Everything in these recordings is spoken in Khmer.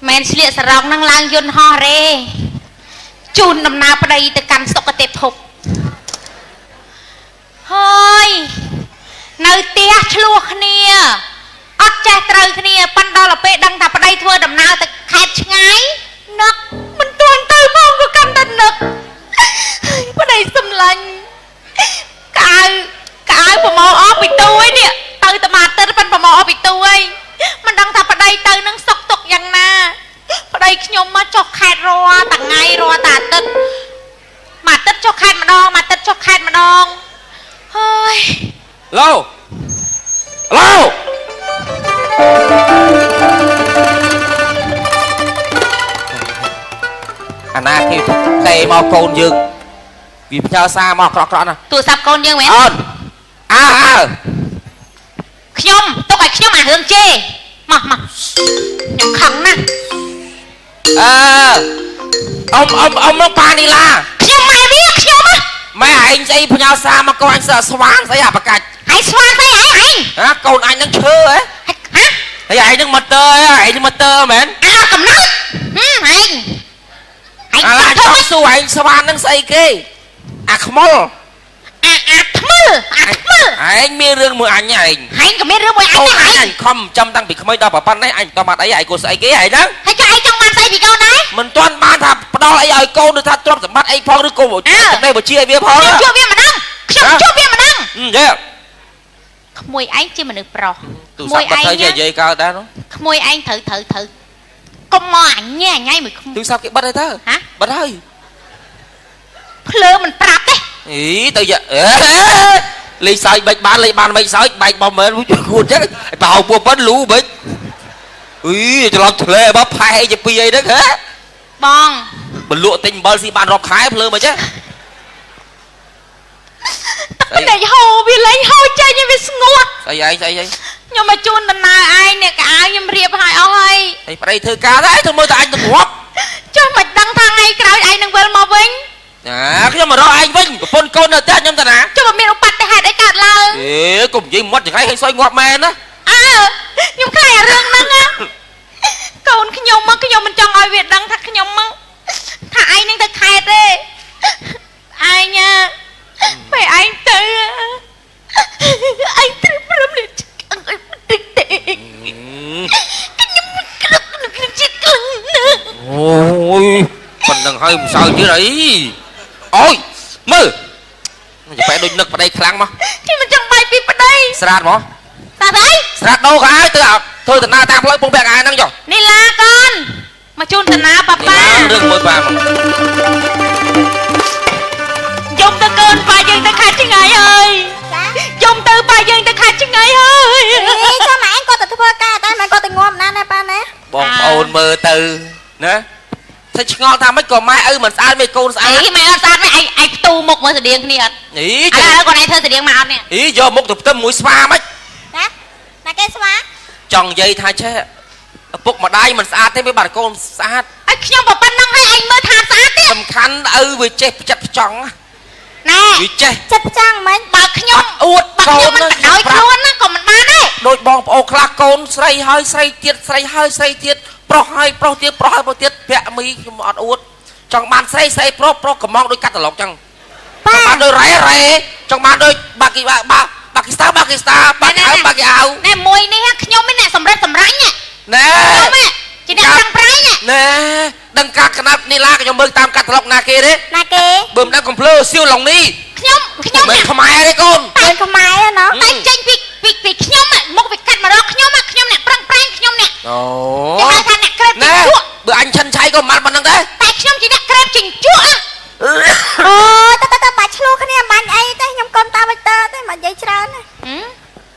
แมนเฉลี่ยสรองนั่งลางยนฮอเรจูนนำนาปได้แต่กันสกเตภพเฮ้ยในเตี้ยชลัวขเนียอัดใจตรึงขเนียปันดอลเปดังแต่ปได้ทั่วดำนาแต่แคดไงนักมันตัวตื่นมองก็กันดันนักปได้สำลังกายผมมองออกไปตัวเนี่ยตื่นแต่มาตื่นเป็นผมมองออกไปตัวมันดังแต่ปได้ตื่นนั่งสกตกอย่างน่าปได้ขยมมาจกแคดรัวแต่ไงรัวตาตึ๊ดมาตึ๊ดจกแคดมาดองมาตึ๊ดจกแคดมาดองเฮ้ยเล่าอันนั้นที่เตะมาโกนยึงvìเจ้าซามาครอกๆนะตัวสับโกนยึงไหมขยมต้องไปขยมเฮืองเจมาอย่างขังนะông nó pa đi laขยมมาดิขยมอ่ะmấy anh sayพญาซามาโกนsợ xoáng say à bà cạchไอ้สวาใส่ไอ้hả côn anh đang chơi ấy hảไอ้đang mặt tơไอ้đang mặt tơ mến cầm nắm anh là cho su anh xoáng đang say kê không mơ anh mê rương mưa anh nha anh có mê rương mưa anh không chăm tăng bị không đâu bà pan đấy anh to mặt ấy ai cô say kê ấy đó hay cho ai trong ban say bị câu đấy mình toàn ban thà đó ấy ai cô được thà trong mắt ấy phong được cô một đây một chia viên phong chưa viên mà đăng chưa viên mà đăng yeah mùi anh chứ mà được pro mùi anh nhá vậy cao đó mùi anh thử con mò ảnh nha ngay mà không tôi sao cái bắt đây thơ hả bắt đây lơ mình prap đấy ý từ giờ lấy sợi bạch bán lấy bàn bạch sợi bạch bom mến cuốn chắc tàu buộc bắt lú bịch ý cho làm thuê bắp hai cho pi đó hả bong mình lụa tình bao gì bàn rọc khái lơ mà chứ này hồ vì lấy hồ chơi như vì ngọt sao vậy nhưng mà chun lần nào ai nè cả ai nhưng riệp hai ơi thì phải đây thưa cá đấy thôi mới tại anh đừng ngót cho mày đăng thang ai cái ai đừng về mà vinh cái mà đó anh vinh con là tết nhưng ta nè cho mà miền ông bắt để hai đấy cả là cùng gì mất thì hay xoay ngọt men á nhưng khai à rương năng á còn cái nhom mình cho ai Việt đăng thật cái nhom măng thà ai nên thật khai đấy ai nha phải anh tới bấm lên ôi mình đừng hơi sao chứ đấy ôi mơ phải đôi nực vào đây khăn mà thì mình chẳng bay đi vào đây sạt mà ta thấy sạt đâu cả ai thôi từ na ta lấy bông bẹt ai năng rồi này là con mà chôn từ na papa đừng mời bà dùng từ cơn bà dân ta khai chứ ngài ơi dùng từ bà dân ta khai chứ ngài ơi sao mà anh coi từ thua ca ta mà coi từ ngon nè ba nè bông ồn mơ từ nè thế ngon ta mấy còn mai ư mình sao mấy cô sao ý mày sao mấy ai tu một mới từ điện nè ý là con này thơ từ điện màu nè ý do một tập tâm mũi spa mấy nè là cái spa tròn dây thay chứ phục mà đây mình sao thế mấy bà con sao anh nhưng mà ban năng hay anh mới tha sát đấy tầm khăn ư vì chết chặt tròn nè vì chết chặt trăng mấy bà nhom uất con nó đói luôn á còn mình bán đấy đôi bong ô khla con say hơi say tiết pro hai tiết vẽ mi ọt uất trong bàn say pro cầm mong đôi cắt tờ lộc chẳng trong bàn đôi rẻ trong bàn đôi bà kỳ star bà áo nè mùi nè nhom mấy nè sầm rách nhá nè chỉ đang răng trái nhá nè đằng cắt cái nắp ni la cái nhom bơm tam cắt tờ lộc nà kia đấy nà kia bơm đang còn plơ siêu lòng đi nhom mày không ai đấy con bên không ai đó nó tay tranh việc nhom á một việc cắt mà đó nhom nè prang nhom nè ồ hai thằng nè krep nè bữa anh chân cháy con mặt bằng thế tay nhom chỉ nè krep chỉnh chúa ta bà chlo cái này bạn ấy thế nhom con ta bây giờ thế mà dây trơn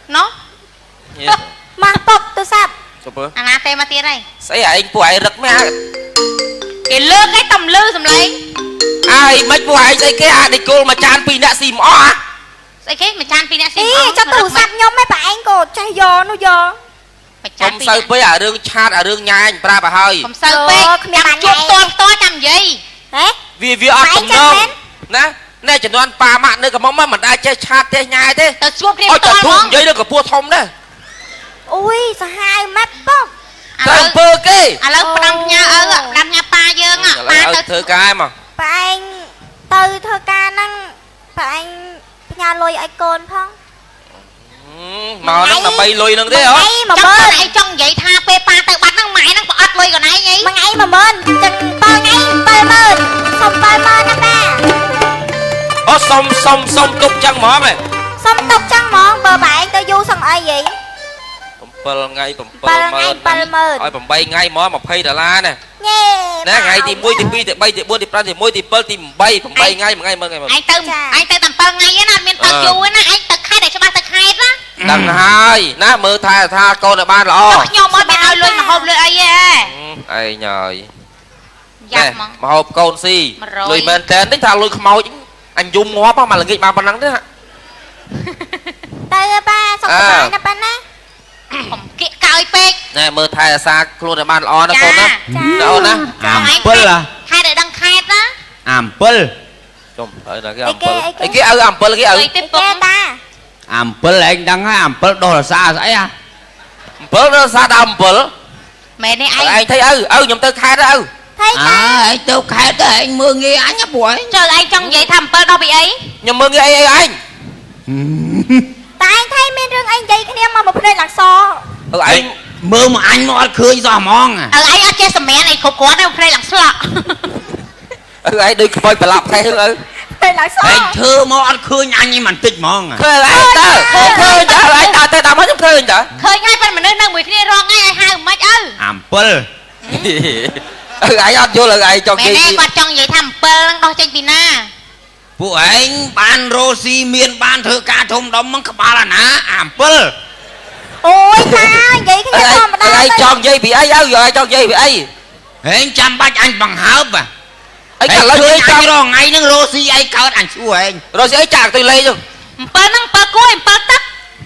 nó mà bọc tôi sập anh à mà tiền này sẽ anh phụ ai rất mẹ cái lơ cái tầm lư sầm lấy ai mấy phụ ai sẽ cái à để cô mà chan pin đã xìm ó à sẽ cái mà chan pin đã xìm ó cho tủ sập nhom mấy bạn cô chay giò nó giò không sơ với đường chat đường nhai pra bà hơi không sơ với chăm chuột to chăm gì đấy vì ở tầm nông nè nè chỉ nói ba mạng nơi cái món mà mình ai chơi chát chơi nhai thế tao xuống kia ôi to trời không giấy đó cái bua thông đấy ui sao hai mắt bốc thằng bơ kì lâu đâm nha pa dương á pa tao thưa cái mà bà anh từ thơ ca năng bà anh nhà lôi ai côn phong mà nó bay lùi nữa thế hả mà trong mơn ai trong vậy tha pe pa tao bắt năng mày năng bỏ ớt lùi còn ai nhỉ mà ngay mà mơn chừng bơ ngay bơ mơn xong bơ mơn đó ba ó xong tục chăng mỏ mày xong tục chăng món bơ bạn tao du xong ai vậy bầm ngay bầm mơn ôi bầm bay ngay mỏ một phay đà la nè nghe nè ngày thì mui thì pi thì bay thì buôn thì plan thì mui thì bơ thì bay ngay mà ngay mà anh tư tầm pơ ngay á nè miền tây du á nè anh tật khai để cho ba tật khai đó đằng hai ná mơ tha con là ba lo nhau mới bên ơi lùi mà hộp lùi ai á ai nhời giặc mà hộp con si mà rồi. lùi bên trên tính thà lùi mau chứ anh dung ngó mà là nghịch mà bằng nắng đấy hả tao ba xong rồi nó bên áผมเกะกายเป็ก nè mơ thay là xa luôn là ban lo đó con đó đâu nè Ampel à ใครเดี๋ยวดังใครนะ Ampel Chồng, đấy là cái ampel cái ampel cái เคยติ๊บปุ๊บ nghe ta Ampel anh đăng hay Ampel đồ là xa dãy à ampel nó xa đà ampel แม่นี่ anh thấy nhầm tới khai đó thấy ta anh tôi khai tới anh mưa nghe anh á buổi เจอไอ้จังใหญ่ทำเปิดเอาไปไอ้ nhầm mơ nghe anh tại anh thấy mấy rương anh dây cái em mà một nơi lạc so anh mưa mà anh mà khơi giò mong à ไอ้เอาเจสแมนไอ้ขบกวนไอ้ใครหลังสละ anh đi coi phải làm thay thôi nơi lạc so anh thơ mà khơi anh nhưng mà tích mong à khơi lại ta khơi chả lại ta mất khơi chả เคยง่ายเป็นเหมือนนึกนั่งมือที่นี่ร้องง่ายไอ้ห้าไม่เออ Ampel anh ăn vô là anh cho แม่แน่กว่าจังใหญ่ทำเปิดลังดอกจังปีหน้า Phụ anh ban Rosi miền ban thơ ca thông đóng mong ba là ná Ampel ôi ta vậy cái em mà anh cho dây bị ai rồi ai cho dây bị ai anh chăm bách anh bằng hớp à anh anh cả lấy khơi cho anh rồi ngay nâng Rosi anh cợt anh xua anh rồi sẽ chạc tôi lấy rồi เปิดนั่งเปิดกล้วยเปิดตัก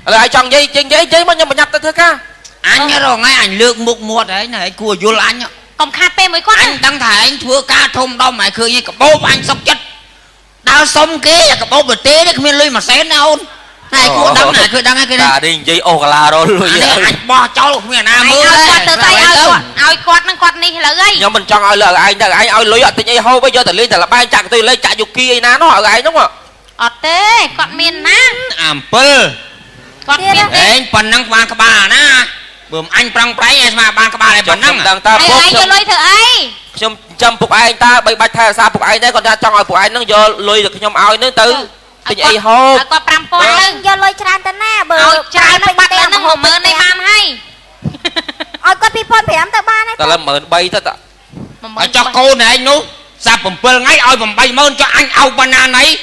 là ai chọn dây trên giấy mà nhặt tới thưa ca anh nhớ rồi ngay anh lược mục một đấy này anh cua vô là anh กลมคาเป้มือก้อน anh đăng thải anh thua ca thông đóng mày khơi như cả bố anh sốc chất đau sống kế là cả bố bật tế đấy không biết lui mà xén đâu này cua đăng này khơi đăng hay cái này đi dây ô là rồi luôn anh bo cháu không biết nào ไอ้ mưa เอากวาดเตอไตเอากวาดนั่งกวาดนี่เหรอไอ้ nhưng mình chọn ai là anh ơi lối tình ấy hô bây giờ từ lên là ba chặt tôi lấy chạy dục kia ná nó ở ai đúng không อดเต้กอดเมียนนะ Ampel กอดเมียน anh phần năng ban các bà na bướm anh prang pray mà ban các bà này phần năng đang ta ไอ้ไอ้จะลอยเถอะไอ้ trong trong phục ai ta bay bay thay xa phục ai đấy còn ra trong ai phục ai nó vô lùi được nhom ao nữa từ tình ấy hô กอดปรำปนนึง do lôi tràn tên na bờ เอาชายนักบัตรแล้วนั่งหัวมือในบ้านให้ ôi con pi phone phải ấm tao ba này ta là mượn bay tất ạ ở cho cô này anh nú sao bướm pel ngay ơi bướm bay mơn cho anh ao banana này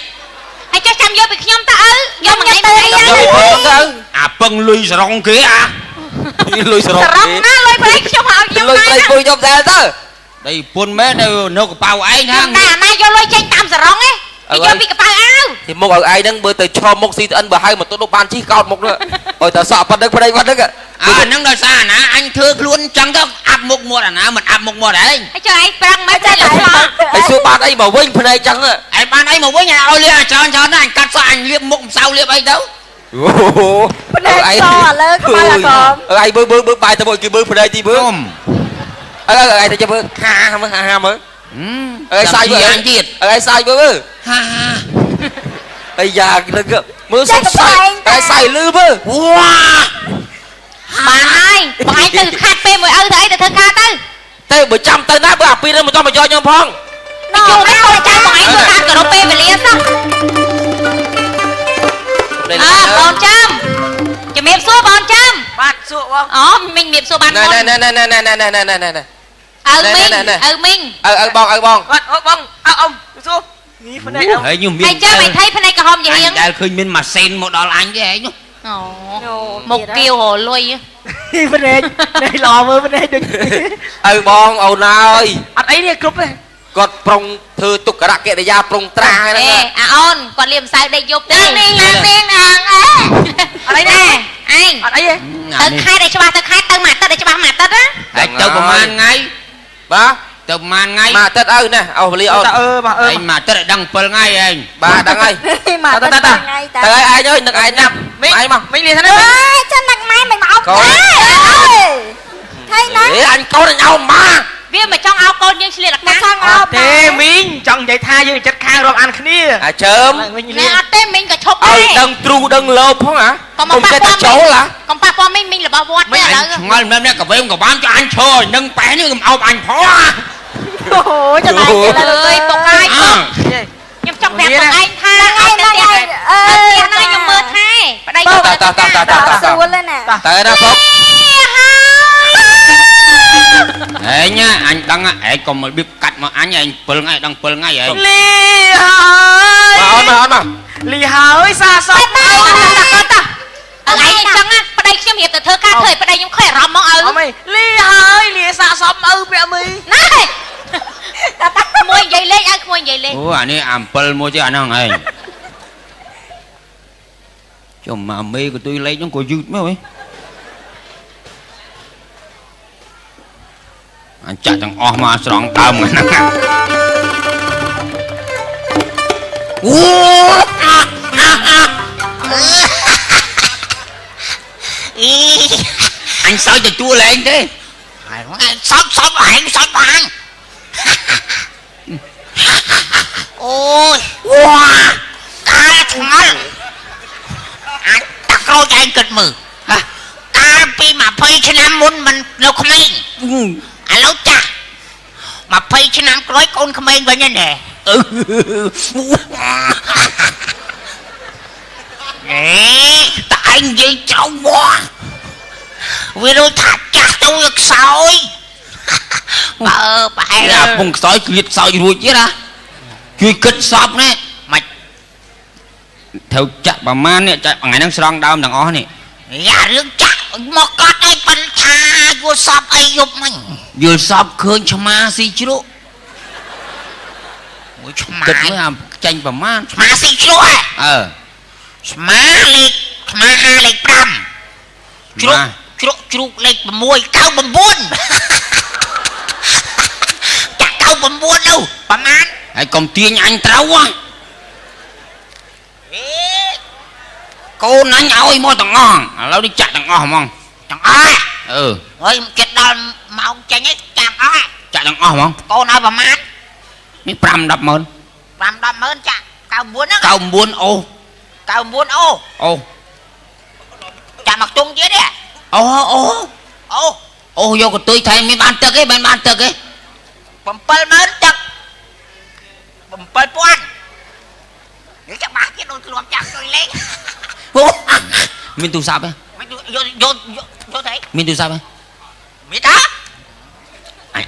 ไอ้เจ้าจำโยไปขยมตาโยมันไง à bưng lui rong kia à lùi sờ สรองหน้าลอยไปขยมเอาโย lùi ไง lùi cùi trong xe tớ đây phun mé đây nó có bao anh โย ha ตาหน้าโยลอยใจตามสรองไอ้โยปีกระเป๋าเอา thì một ở ai đang bơi từ cho một xí ăn bờ hai một tôi đục bàn chi cao một nữa ôi ta sợ phần đây ạ à nâng đời xa nè anh thưa luôn chẳng có áp một mùa là nè mình áp một mùa đấy ไอ้เจ้าไอ้ปรังไม่ใช่หรอก ai xưa bàn ấy mà vinh phần này chẳng ạ anh ban ấy mà với nhà ôi lia cho anh cắt cho anh liệp mục sau liệp anh đâu bên đây so lớn không phải là còn ai bơi bài tao bơi kia bơi phần đây thì bơi không ai tao cho bơi ha mới ai sai bơi anh chết ai sai bơi ha ha ai già cái đó mưa sắp sai ai sai lư bơi wow บ้านไอ้บอกไอ้ตื่นคาดเป้มวยเธอไอ้แต่เธอคาดเต้ tao bữa trăm tao nát bữa à pin nó mà cho mày cho nhau phong โยไม่เข้าใจบอกไอ้ตัวการกับเราเป้ไปเลี้ยซะบอลจำจะเมียบซัวบอลจำ bát sụa không อ๋อมิงเมียบซัวบ้าน này này này này này này này này này này มิง bong bong ông số nghĩ phần này ông đấy nhưng ไอ้เจ้าไม่ไทยภายในกระหอมอย่างเฮียง anh đã khơi miên mà sen một đó là anh chứ ấy nhá อ๋อหมกเกียวโหลอย phần này này lò mơ phần này đừng bong ồn ơi ăn ấy đi cướp này còn prong thư tục cả đặc kệ để ra prong tra hay เอ là ออ่อนก่อนเลี้ยมสายได้ยุบเด้งนี่อ่างเอ๊ะอะไรเนี่ยไอ้ ăn ấy đi เติร์ดใครได้ฉบับเติร์ดใครเติร์ดหมาเติร์ดได้ฉบับหมาเติร์ดนะ đấy tao có man ngay ba ទៅប្រហែលថ្ងៃ មកទឹកឲ្យណាអូលីអូន តាបាទ ឯងមកទឹកឲ្យដឹង7ថ្ងៃឯង បាទដឹងហើយ មកទៅថ្ងៃតា ទៅឲ្យឯងអើយនឹកឯងណាស់ មី ឯងមក មីលីថា អ នេះ ើយចាំនឹកម៉ែមិនមកអោបថៃណា អេអញកូនអញអោម៉ា វាមកចង់អោបកូនយើងឆ្លៀតអា មក កា ចង់អោប ទេមីងចង់និយាយថាយើងចិត្តខាងរាប់អានគ្នា អាជើម វិញ ណែ លី អត់ទេមីងក៏ឈប់ ឲ្យ ដែរ ដឹងទ្រូដឹងលោផងហ៎ កុំមកប៉ះ ចេះ ពា តែ ល់ ចូលហ៎ កុំប៉ះពាល់មីងរបស់វត្តទេឥឡូវ ឆ្ងល់មែនកវេមក៏បានចុះអញឈរនឹងប៉ែនេះកុំអោបអញផង អូចាំឯង អើយពុកអាយខ្ញុំចង់ប្រាប់ពុកឯងថាឲ្យទៅផ្ទះហ្នឹងខ្ញុំមើលថែប្តីខ្ញុំ តស្រួលណា ទៅណាពុក ឯងអញដឹងឯងកុំរបៀបកាត់មកអញឯង7ថ្ងៃដឹង7ថ្ងៃឯង លីហើយ មកអូនមកអូនមក លីហើយសាសប ទៅឯងអញ្ចឹងប្តីខ្ញុំរៀបទៅធ្វើការធ្វើឲ្យប្តីខ្ញុំខុសអារម្មណ៍ហ្មងឪ អត់មីលីហើយលីសាសបឪពាក់មី ណែក្មួយនិយាយលេងឲ្យក្មួយនិយាយលេង អូអានេះអា7មួយទៀតអាហ្នឹងឯងចុះមកមេក៏ទុយលេខហ្នឹងក៏យឺតមកហ៎អញចាក់ទាំងអស់មកស្រង់ដើមហ្នឹងអូអញសើចទៅជួលេងទេហើយសោកហែងសោកបាងអូយវ៉ាកាលថ្ងល់អាចតាក់ក្រូចឯងគិតមើលកាលពី20ឆ្នាំមុនមិននៅក្មេងឥឡូវចាស់20ឆ្នាំក្រោយកូនក្មេងវិញហ្នឹងហេតែឯងនិយាយចូលវ៉ាវាដូចថាចាស់ទៅវាខ្សោយបើប្រហែលពងខ្សោយគ្លៀតខ្សោយរួចទៀតណាជួយគិតសពនេះមិនត្រូវចាក់ប្រមាណនេះចាក់ថ្ងៃហ្នឹងស្រង់ដើមទាំងអស់នេះយ៉ារឿងចាក់មកកាត់ឲ្យប៉ុន្តែយល់សពអីយប់មិញយល់សពឃើញឆ្មាស៊ីជ្រក់មួយឆ្មាគិតមើលអាចាញ់ប្រមាណឆ្មាស៊ីជ្រក់ឆ្មាលេខឆ្មាលេខ5ជ្រក់ជ្រូកលេខ6 99ចាក់99នោះប្រមាណហើយកុំទាញអញត្រូវកូនអញឲ្យមកទាំងអស់ឥឡូវនេះចាក់ទាំងអស់ហ្មងទាំងអស់ហើយចិត្តដល់ម៉ោងចេញឯងចាក់អស់ចាក់ទាំងអស់ហ្មងកូនឲ្យប្រមាណនេះ5 10ម៉ឺនចាក់99ហ្នឹង99អូ99អូចាក់មកជុំទៀតទេអូយកកន្ទុយថៃមានបានទឹកទេបានទឹកទេ70000ទឹក7000នេះចាំបាក់ទៀតដូចគ្រាប់ចាក់ទៅលេងមានទូរស័ព្ទទេយកទៅមានទូរស័ព្ទទេមានតា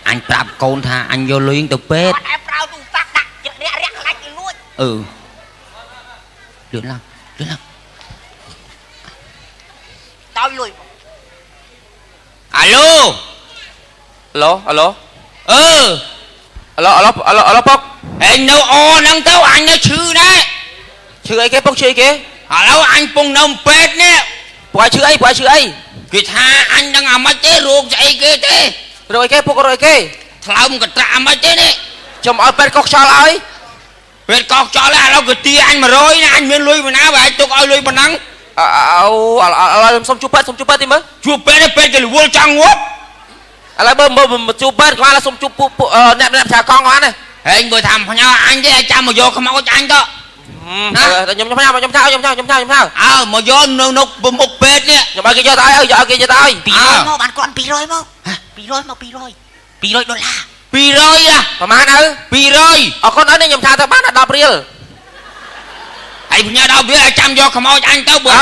អញប្រាប់កូនថាអញយកលុយទៅពេទ្យអត់ប្រើទូរស័ព្ទដាក់រាក់ខ្លាច់លួចលឿនឡើងតើលុយអាឡូអាឡូពុកឯងនៅអហ្នឹងទៅអញនៅឈឺដែរឈឺអីគេពុកឈឺអីគេឥឡូវអញពងនៅពេទ្យនេះពុកឈឺអីគេថាអញដឹងអាម៉េចទេរោគស្អីគេទេរោគអីគេពុករោគអីគេថ្លើមកត្រាក់អាម៉េចទេនេះខ្ញុំឲ្យពេទ្យកោះខ្យល់ឲ្យពេទ្យកោះខ្យល់ឥឡូវគេទាអញ100ណាអញមានលុយប៉ុណ្ណាបើអញទុកឲ្យលុយប៉ុណ្ណឹងឥឡូវខ្ញុំសុំជួបពេទ្យទីមើលជួបពេទ្យពេទ្យគេរវល់ចង់ងាប់ឥឡូវមើលជួបពេទ្យគាត់សុំជួបពួកអ្នកប្រឆាកង់គាត់ណាហែងបើថាផ្ញើអញទេចាំមកយកខ្មោចអញទៅណាខ្ញុំថាមកយកនៅមុខពេទ្យនេះខ្ញុំឲ្យគេយកទៅឲ្យយកគេយកទៅឲ្យ200មកបានគាត់200មក200ដុល្លារ200ប្រហែលទៅ200អរគុណអើខ្ញុំថាទៅបាន10រៀលហើយផ្ញើ10រៀលឲ្យចាំយកខ្មោចអញទៅបើ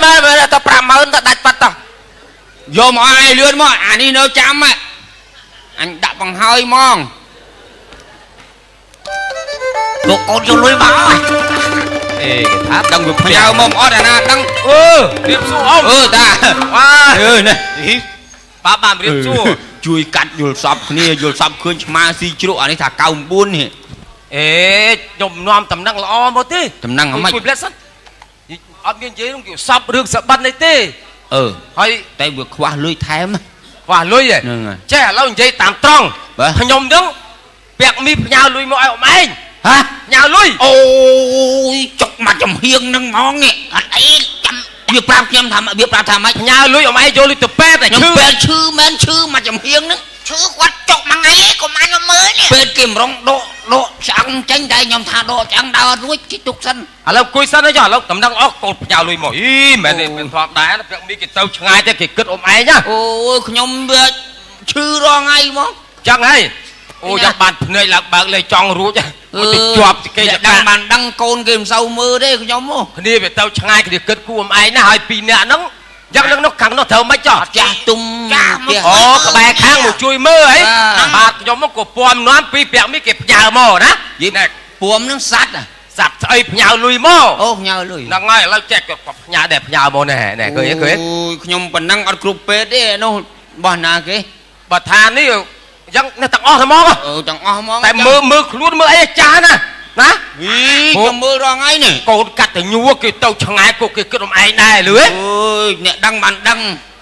មើលទៅ50000ទៅដាច់ប៉ាត់ទៅយកមកឲ្យលឿនមកអានេះនៅចាំអញដាក់បង្ហើយហ្មងលោកកូនយកលុយមកអេគេថាដឹងវាផ្ញើមកអត់អាណាដឹងរៀបសួរអ៊ំតានេះបានរៀបសួរជួយកាត់យល់សពគ្នាយល់សពឃើញឆ្មាស៊ីជ្រក់អានេះថា99នេះខ្ញុំនាំតំណែងល្អមកទេតំណែងហ្មងជួយផ្លែសិនអត់មាននិយាយនឹងគេសពរឿងសបិននេះទេហើយតែវាខ្វះលុយថែមខ្វះលុយហ្នឹងចេះឥឡូវនិយាយតាមត្រង់ខ្ញុំហ្នឹង ពាក់មីផ្ញើលុយមកឲ្យអ៊ំឯង ហ៎ ផ្ញើលុយ អូយចុកមកចំហៀងនឹងហ្មងនេះអត់អីចាំវាប្រាប់ខ្ញុំថាវាប្រាប់ថាម៉េច ផ្ញើលុយអ៊ំឯងយកលុយទៅពេទ្យតែ ខ្ញុំ ឈឺ ពេទ្យឈឺមែនឈឺមកចំហៀងហ្នឹងឈឺគាត់ចុកមួយថ្ងៃឯងកុំអានមកមើលនេះពេទ្យគេម្រងដកឆ្អឹងចេញតែខ្ញុំថាដកឆ្អឹងដើរអត់រួចគេទុកសិន ឥឡូវអង្គុយសិនទៅចុះឥឡូវតំណឹងអស់កូនផ្ញើលុយមកអីមែនទេមិនធម្មតាពាក់មីគេទៅឆ្ងាយទេគេគិតអ៊ំឯងណា អូយខ្ញុំវាឈឺរងថ្ងៃហ្មង ចឹងហើយអូយ៉ាងបានភ្នែកឡើងបើកលេចង់រួចទៅជាប់គេ ដឹងបានដឹងកូនគេមិនសូវមើលទេខ្ញុំហ៎ គ្នាវាទៅឆ្ងាយគ្នាគិតគូអ៊ំឯងណាហើយពីរនាក់ហ្នឹងយ៉ាងនឹងនោះខាងនោះត្រូវមិនចុះ ចាស់ទុំចាស់មក អូក្បែរខាងមកជួយមើលហីបាទខ្ញុំមកក៏ពំនាំពីពាក់មីគេផ្ញើមកណាយីណែ ពួមនឹងសัตว์ សัตว์ស្អីផ្ញើលុយមក អូផ្ញើលុយ ហ្នឹងហើយឥឡូវចេះគាត់ផ្ញើដែរផ្ញើមកណែណែឃើញឃើញ អូយខ្ញុំប៉ុណ្ណឹងអត់គ្រប់ពេទ្យទេនោះបោះណាគេ បើថានេះយ៉ាងនេះទាំងអស់ហ្មង អូទាំងអស់ហ្មង តែមើលខ្លួនមើលអីចាស់ណាណា ខ្ញុំមើលរងថ្ងៃនេះ កូនកាត់ទៅញួរគេទៅឆ្ងាយក៏គេគិតអ៊ំឯងដែរលឺ អូយអ្នកដឹងបានដឹង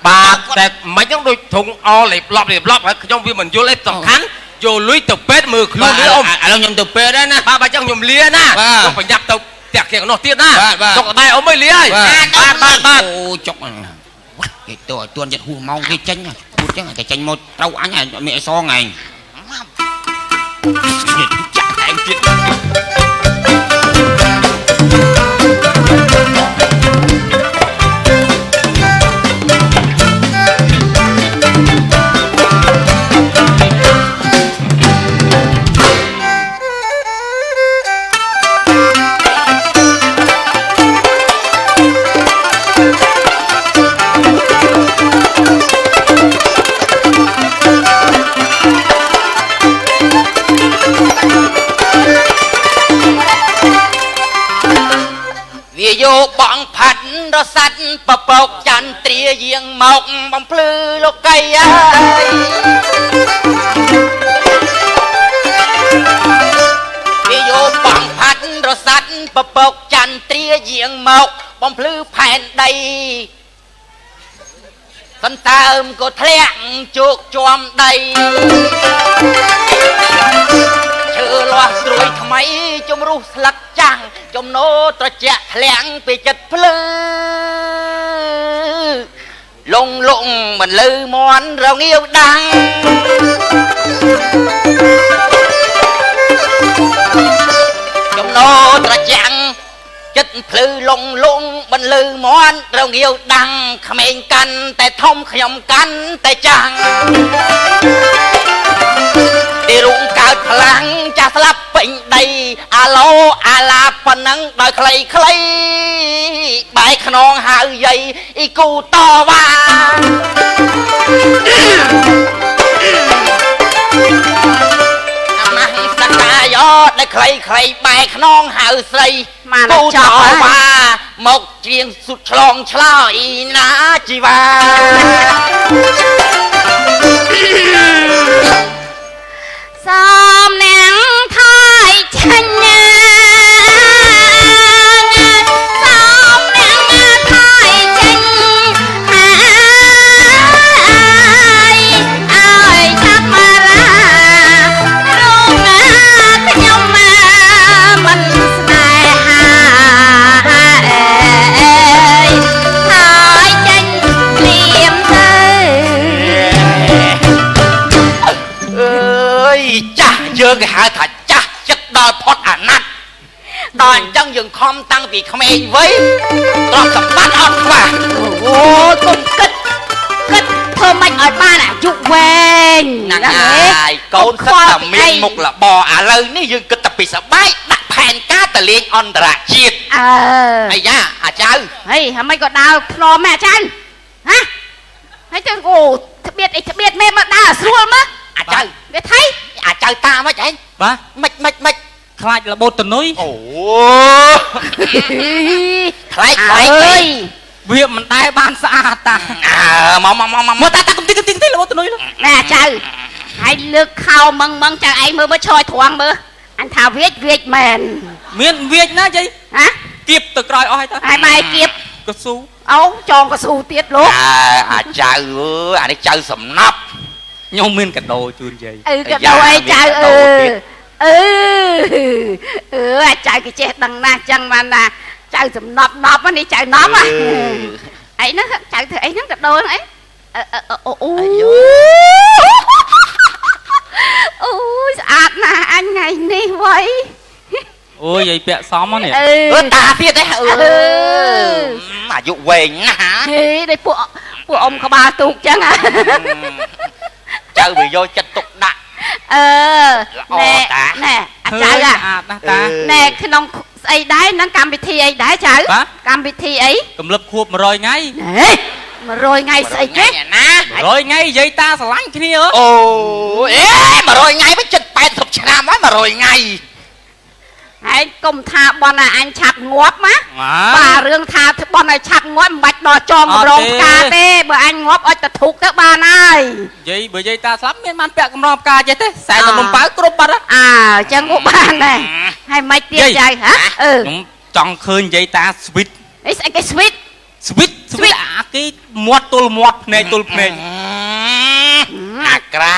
បាទតែមិនហ្នឹងដូចធុងអលេបឡប់ហើយខ្ញុំវាមិនយល់អីសំខាន់យកលុយទៅពេទ្យមើលខ្លួននេះអ៊ំ ឥឡូវខ្ញុំទៅពេទ្យហើយណា បាទបើចឹងខ្ញុំលាណាខ្ញុំប្រញាប់ទៅផ្ទះគេនោះទៀតណា បាទ ចុកដែរអ៊ំអើយលាហើយបាទ អូចុកគេទៅឲ្យទួនចិត្តហួសម៉ោងគេចេញพูดចឹងតែចេញមកត្រូវអញមានអីសងឯងចាក់ឯងទៀតវាយកបងផាត់រសាត់បបោកចន្ទ្រាយាងមកបំភ្លឺលោកីអើយវាយកបងផាត់រសាត់បបោកចន្ទ្រាយាងមកបំភ្លឺផែនដីសន្តើមក៏ធ្លាក់ជោគជាំដីឈើលាស់ស្រួយថ្មីជំរុះស្លឹកចាំងចំណោត្រជាក់ធ្លាំងពីចិត្តភ្លឺលងមិនលឺមន់រងាវដាំងចំណោត្រជាក់ចិត្តភ្លឺលងមិនលឺមន់រងាវដាំងក្មេងកាន់តែធំខ្ញុំកាន់តែចាំងទីរុងកើតខ្លាំងចាស់ស្លាប់ពេញដីអាឡូអាឡាប៉ុណ្ណឹងដោយខ្លីបែកខ្នងហៅយាយអ៊ីគូតវ៉ាអាម៉ាស់សកាយោដែលខ្លីបែកខ្នងហៅស្រីគូតវ៉ាមកជាងសុតឆ្លងឆ្លើយណាជីវ៉ាសំណាងថយឆាញ់សំណាងថយចេញអើយចាប់មារារងខ្ញុំមិនស្នេហាថយចេញព្រាមទៅចាស់យើងគេហៅថាចាស់ចិត្តដល់ផុតអាណត្តិដល់អញ្ចឹងយើងខំតាំងពីក្មេងវ័យទ្រព្យសម្បត្តិអត់ខ្វះអូកុំគិតធ្វើម៉េចឲ្យបានអាយុវែង ហ្នឹងហើយកូនសិតតែមានមុខលបឥឡូវនេះយើងគិតតែពីសបាយដាក់ផែនការទៅលេងអន្តរជាតិអាយ៉ាអាចៅហីហើយមិនក៏ដើរផ្លមម៉ែចាញ់ហ៎ហើយទៅអូត្បៀតអីត្បៀតមេមកដើរស្រួលមើលអាចៅវាថៃអាចៅតាមិនអីបាទមិនខ្លាចរបូតតនុយអូខ្លាចអើយ វាមិនដែរបានស្អាតតាមកតាកុំទីរបូតតនុយណែចៅហើយលើកខោមឹងចៅឯងមើលឈរត្រង់មើលអញថាវាចមែនមានវាចណាយាយហ៎គៀបទៅក្រោយអស់ហើយតើហើយម៉ែគៀបកស៊ូអូចងកស៊ូទៀតលោកអាចៅអើយអានេះចៅសំណាប់ ខ្ញុំមានកដោជូនយាយ ក៏đâu ai chào chào cái chết đằng na chân mà nè chào sầm nọp nọp á đi chào nọp á ấy nó chào thì ấy nó cái đồ ấy ôi sạch nè anh ngày đi vậy អូយយាយពាក់សមហ្នឹង តាទៀតទេអាយុវែងណាស់ហេđâyពួកអ៊ំក្បាលទូកចឹងចៅវាយកចិត្តទុកដាក់ណែអាចៅតាណែក្នុងស្អីដែរហ្នឹងកម្មវិធីអីដែរចៅកម្មវិធីអី កំលឹបខួប100ថ្ងៃ 100ថ្ងៃស្អីគេណា100ថ្ងៃយាយតាស្រឡាញ់គ្នាអូអេ100ថ្ងៃវិញចិត្ត80ឆ្នាំហើយ100ថ្ងៃហើយកុំថាបនអញឆាប់ងាប់ណាបាទរឿងថាបនឲ្យឆាប់ងាប់មិនបាច់ដល់ចងកម្រងផ្កាទេបើអញងាប់ឲ្យតែធុកទៅបានហើយយាយបើយាយតាស្លាប់មានបានពាក់កម្រងផ្កាចេះទេខ្សែនំប៉ៅគ្រប់បាត់អញ្ចឹងក៏បានដែរហើយមិនទៀតយាយហ៎ខ្ញុំចង់ឃើញយាយតាស្វីតអីស្អីគេស្វីតអាគេមាត់ទល់មាត់ភ្នែកទល់ភ្នែកអាក្រា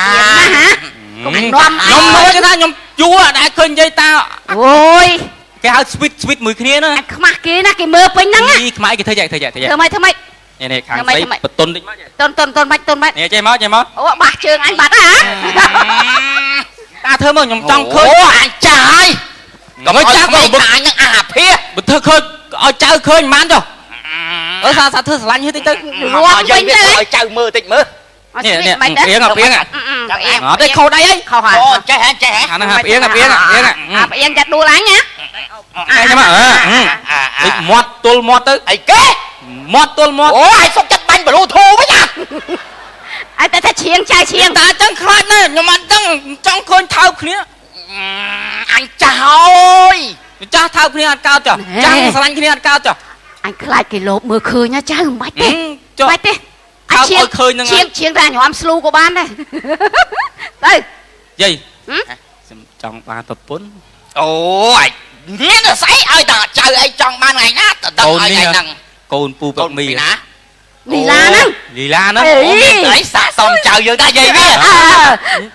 កុំនាំខ្ញុំមើលថាខ្ញុំយូរដែរឃើញយាយតាអូយគេហៅស្វីតមួយគ្នាណាខ្មាស់គេណាគេមើលពេញហ្នឹងណាខ្មែរគេធ្វើយ៉ាងធ្វើម៉េចនេះខាងស្រីបតុនតិចមកតុនបាច់នេះចេះមកអូបាស់ជើងអញបាត់ហ៎តាធ្វើមកខ្ញុំចង់ឃើញអូអញចាស់ហើយកុំឲ្យចាស់ក៏មិនអញនឹងអាភាបើធ្វើឃើញឲ្យចៅឃើញមិនចុះសាធ្វើស្រឡាញ់ទៅរួមវិញទៅឲ្យចៅមើលតិចមើលនេះរៀងតែខោដៃអីខោហើយអូចេះអាហ្នឹងរៀងចាត់ដួលអញណាចាំមកមាត់ទល់មាត់ទៅអីគេមាត់ទល់មាត់អូឲ្យសុកចិត្តបាញ់បលូធូវិញអាតែថាឈៀងចៅឈៀងតាអញ្ចឹងខ្លាចណាស់ខ្ញុំអត់ដឹងចង់ឃើញថើបគ្នាអញចាស់ហើយចាស់ថើបគ្នាអត់កោតចុះចាំស្រឡាញ់គ្នាអត់កោតចុះអញខ្លាចគេលោបមើលឃើញណាចៅមិនបាច់ទេបាច់ទេថើបឲ្យឃើញហ្នឹងឈៀងតែញោមស្លូក៏បានដែរទៅយាយខ្ញុំចង់បានប្រពន្ធអូយមានស្អីឲ្យតាចៅអីចង់បានថ្ងៃណាទៅដល់ឲ្យថ្ងៃហ្នឹងកូនពូប្រមីណាលីឡាហ្នឹងអីសាសំចៅយើងដែរយាយវា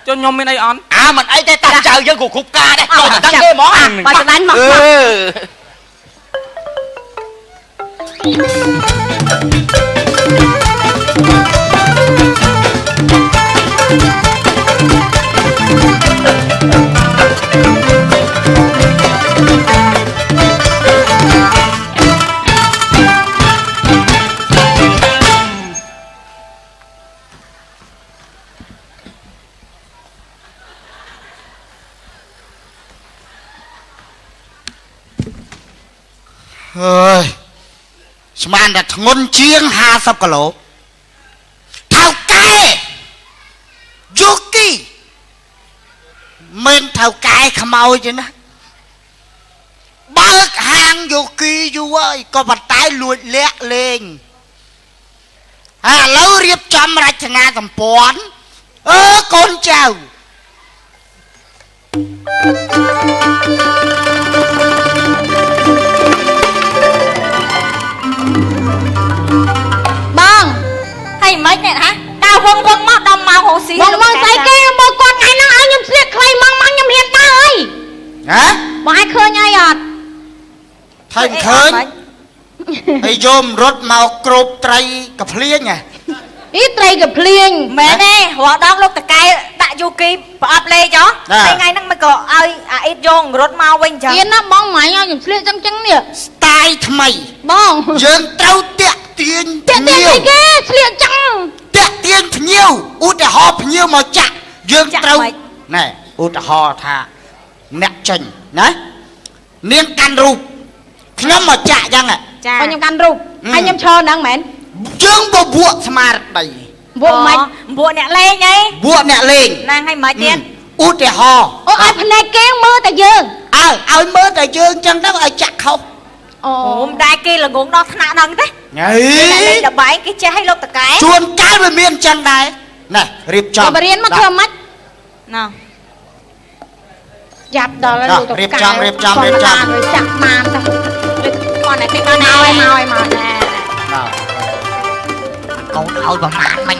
ចុះខ្ញុំមានអីអន់មិនអីទេតាចៅយើងគ្រប់ការដែរចូលទៅដឹងគេហ្មងបើស្ដាញ់មកស្មានតែធ្ងន់ជាង50គីឡូថៅកែយូគីមិនថៅកែខ្មោចទេណាបើកហាងយូគីយូរហើយក៏ប៉ុន្តែលួចលាក់លេងហើយឥឡូវរៀបចំរចនាសម្ព័ន្ធកូនចៅហើយមិននេះហ៎តើវងមកដល់ម៉ោងហូស៊ីវងស្អីគេមើលគាត់ថ្ងៃហ្នឹងឲ្យខ្ញុំស្លៀកខ្លីម៉ងខ្ញុំហ៊ានដើរអីហ៎បងឲ្យឃើញអីអត់ថៃឃើញហើយយមរត់មកគ្របត្រីកាភ្លៀងហ៎អីត្រីកាភ្លៀងមែនទេរាល់ដងលោកតកែដាក់យូគីប្រអប់លេចហ៎ថ្ងៃហ្នឹងមិនក៏ឲ្យអាអ៊ីតយងរត់មកវិញចឹងទៀតណាបងម៉ាញឲ្យខ្ញុំស្លៀកចឹងនេះស្ទាយថ្មីបងយើងត្រូវតាក់ទាញភ្ញៀវគេស្លៀកចឹងតាក់ទាញភ្ញៀវឧទាហរណ៍ភ្ញៀវមកចាក់យើងត្រូវណែឧទាហរណ៍ថាអ្នកចេញណានាងកាន់រូបខ្ញុំមកចាក់ចឹងចាខ្ញុំកាន់រូបហើយខ្ញុំឈរហ្នឹងមែនយើងបបួកស្មារតីបួកមិនបួកអ្នកលេងអីបួកអ្នកលេងហ្នឹងហើយមិនទៀតឧទាហរណ៍អូឲ្យភ្នែកគេមើលតែយើងឲ្យមើលតែយើងចឹងទៅឲ្យចាក់ខុសអូមិនដែរគេល្ងងដល់ថ្នាក់ហ្នឹងទេលេងលបែងគេចេះឲ្យលោកតកែជួនកាលវាមានចឹងដែរណែរៀបចំបរៀនមកធ្វើម៉េចណ៎ចាប់ដល់លោកតកែរៀបចំចាក់បានទៅគាត់តែពីបានឲ្យមកកូនឲ្យប្រមាណមិញ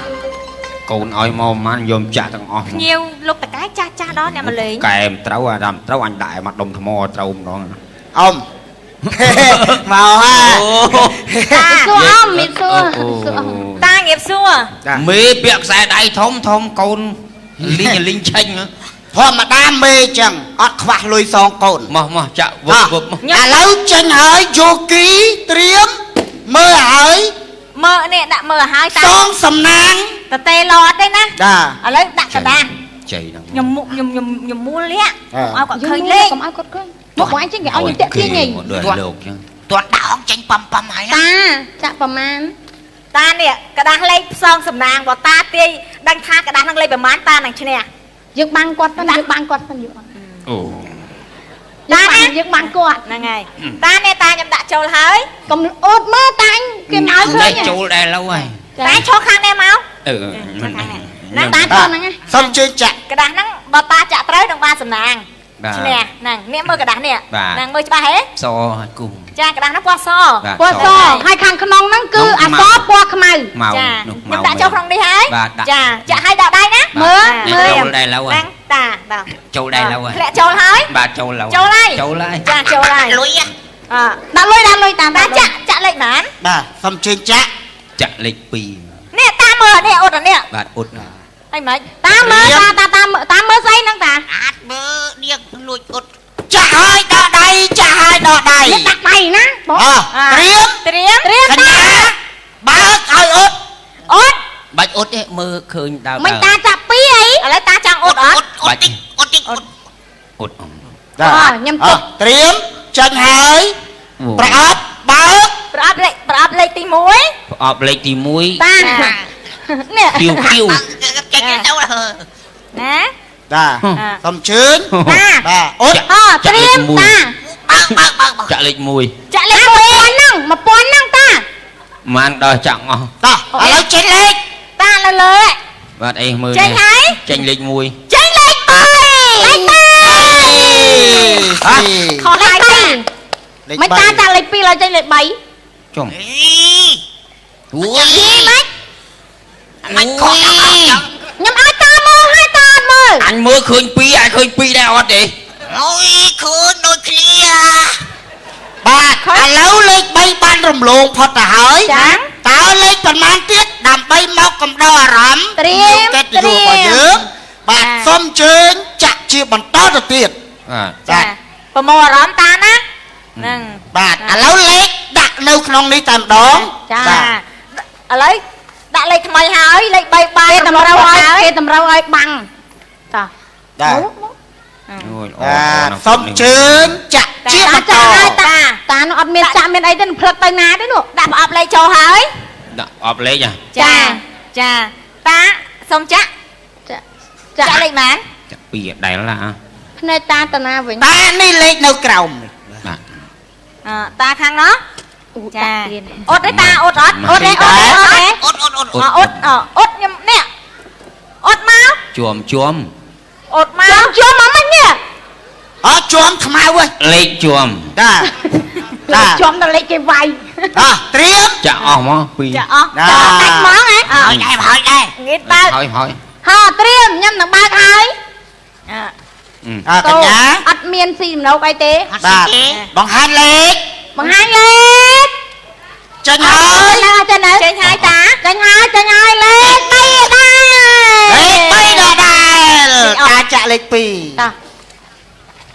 cồn oi mò man dòm chạ thằng o nhiều lúc tại cái cha cha đó nè mà lấy kèm trâu à đầm trâu anh đại mặt đồng thầm mò trâu đó ông màu ha xua ông miền xua ta nghiệp xua mê bẹc xe đáy thôm thôm cồn linh chanh nữa ធម្មតាមេចឹងអត់ខ្វះលុយសងកូន មកចាក់វឹកវឹក ឥឡូវចេញហើយយោគីត្រៀមមើលហើយ mơ nè đã mơ hai ស ta ងសំណាង ta tê lọt đây nè ចា ở lấy đặt cả đàn ជ័យហ្នឹង nhầm mua lẹ ao còn khơi លេ lên កុំឲ្យគាត់ឃើញមកបងអញចេញគេឲ្យយើងតាក់ទាញញី ដូចលោកចឹង ទាត់ដាក់អងចេញប៉ំហើយ តាចាក់ប្រមាណ ta nè cả đàn lấy song sầm nàng vào ta tê đang tha cả đàn đang lấy bề mán ta nàng chứ nè យើងបាំងគាត់ទៅយើងបាំងគាត់ទៅយើង អូ យើងបាំងគាត់ nè ngày ta nè ta nhầm đã trâu hơi កុំអត់មើលតាញ់គេមកឃើ តែ ញ ចូលដែរlâuហើយ ta cho khang nè máu អឺ nè តា ta គាត់ហ្នឹង សុំជើងចាក់ cả đàn năng vào ta chạ tới đồng ba sầm nàng បាទ chứ nè nàng nè mơ cả đàn nè Bà. nàng mơ cho ba hết សឲ្យគុំ cha cả đàn nó qua so បាទ ពណ៌សហើយខាងក្នុងហ្នឹងគឺអសពណ៌ខ្មៅ មក cha នោះម nhầm ក đã cho không đi hết បាទដាក់ cha chạ hai đạo đây nè មើល នេះ មើល ចូលដែរlâuហើយ đang ta vào ចូលដែរlâuហើយ lẹ trâu hơi បាទចូលlâuចូលហើយ ចូលហើយ cha trâu này លុយ ដាក់លុយតាម ta chạ chạ lệnh mán បាទសុំជើងចាក់ ចាក់លេខ nè ta mơ nè ột rồi nè 2បាទអ៊ុត hay mấy តាមើលតាមើលស្អីហ្នឹងតា អាចមើលនាងលួចអត់ ចាក់ហើយដកដៃចាក់ហើយដកដៃ យើងដាក់ដៃណាបង អត្រៀម triếm កញ្ញាបើកឲ្យអត់ ốt បាច់អ៊ុតទេមើលឃើញដើរ មិនតាចាប់ពីអី ở đây ta chẳng ốt ốt អត់តិចអត់តិចអត់ អ៊ុត ខ្ញុំទុក ត្រៀមចេញហើយប្រអប់បើក ប្រអប់លេខទី1 ប្រអប់លេខទី1 តានេះ គៀវគៀវ ចេញទៅ ណា បាទសុំជើង តា បាទអត់ ត្រៀមតា បើ ចាក់លេខ1 ចាក់លេខ 1000ហ្នឹងតា ម៉ានដល់ចាក់អស់ តោះឥឡូវចេញលេខ តាលើលើ បាទអីមើល ចេញហើយ ចេញលេខ1 ចេញលេខ3លេខ ហ៎ 3ខលេខ លេខ មិនតាចាក់លេខ2ហើយចេញលេខ3 ចុង អូយ មិន មិនខកអត់ចឹង ខ្ញុំឲ្យតាមើលឲ្យតាអត់មើល អញមើលឃើញ2អាចឃើញ2ដែរអត់ទេ អូយឃើញដូចគ្នា បាទឥឡូវលេខ3បានរំលងផុតទៅហើយ ចា តើលេខប៉ុន្មានទៀតដើម្បីមកកំដរអារម្មណ៍ ត្រៀម កិត្តិយសរបស់យើងបាទសុំជើញចាក់ជាបន្តទៅទៀត បាទ ចាប្រមូលអារម្មណ៍តាណាហ្នឹង បាទឥឡូវលេខដាក់នៅក្នុងនេះតែម្ដង ចា បាទ ឥឡូវដាក់លេខថ្មីហើយលេខ3បាន គេតម្រូវឲ្យគេតម្រូវឲ្យបាំងតា បាទ អូយ បាទសុំជើញចាក់ជាបន្ត ចាឲ្យតានោះអត់មានចាក់មានអីទេផ្លឹកទៅណាទេនោះ ដាក់ប្រអប់លេខចូលហើយ ដាក់អប់លេខ ចាចាតាសុំចាក់ ចាក់ ចាក់លេខបាន ចាក់2ដែលឡា ភ្នែកតាតាណាវិញ តែនេះលេខនៅក្រោមនេះ បាទ តាខាងនោះចាអត់ទេតាអត់អត់ អត់ទេអត់ទេ អត់អត់អត់ អត់អត់ខ្ញុំនេះអត់មក ជួម អត់មក ជួមមកមិននេះ អត់ជាប់ខ្មៅហ៎ លេខជួម តាតា ជួមទៅលេខគេវាយ ត្រៀម ចាក់អស់មក2 ចាអស់ ណា ដាច់ហ្មងហ៎ ហើយដែរហើយដែរ ងៀតបើក ហើយ ហោត្រៀមខ្ញុំនឹងបើកហើយ កញ្ញា អត់មានស៊ីដំណោកអីទេ បាទបង្ហាញលេខ បង្ហាញលេខ ចេញហើយ ណាចេញហើយ ចេញហើយតា ចេញហើយលេខ3ដែរ លេខ3ដដែលតាចាក់លេខ2 តា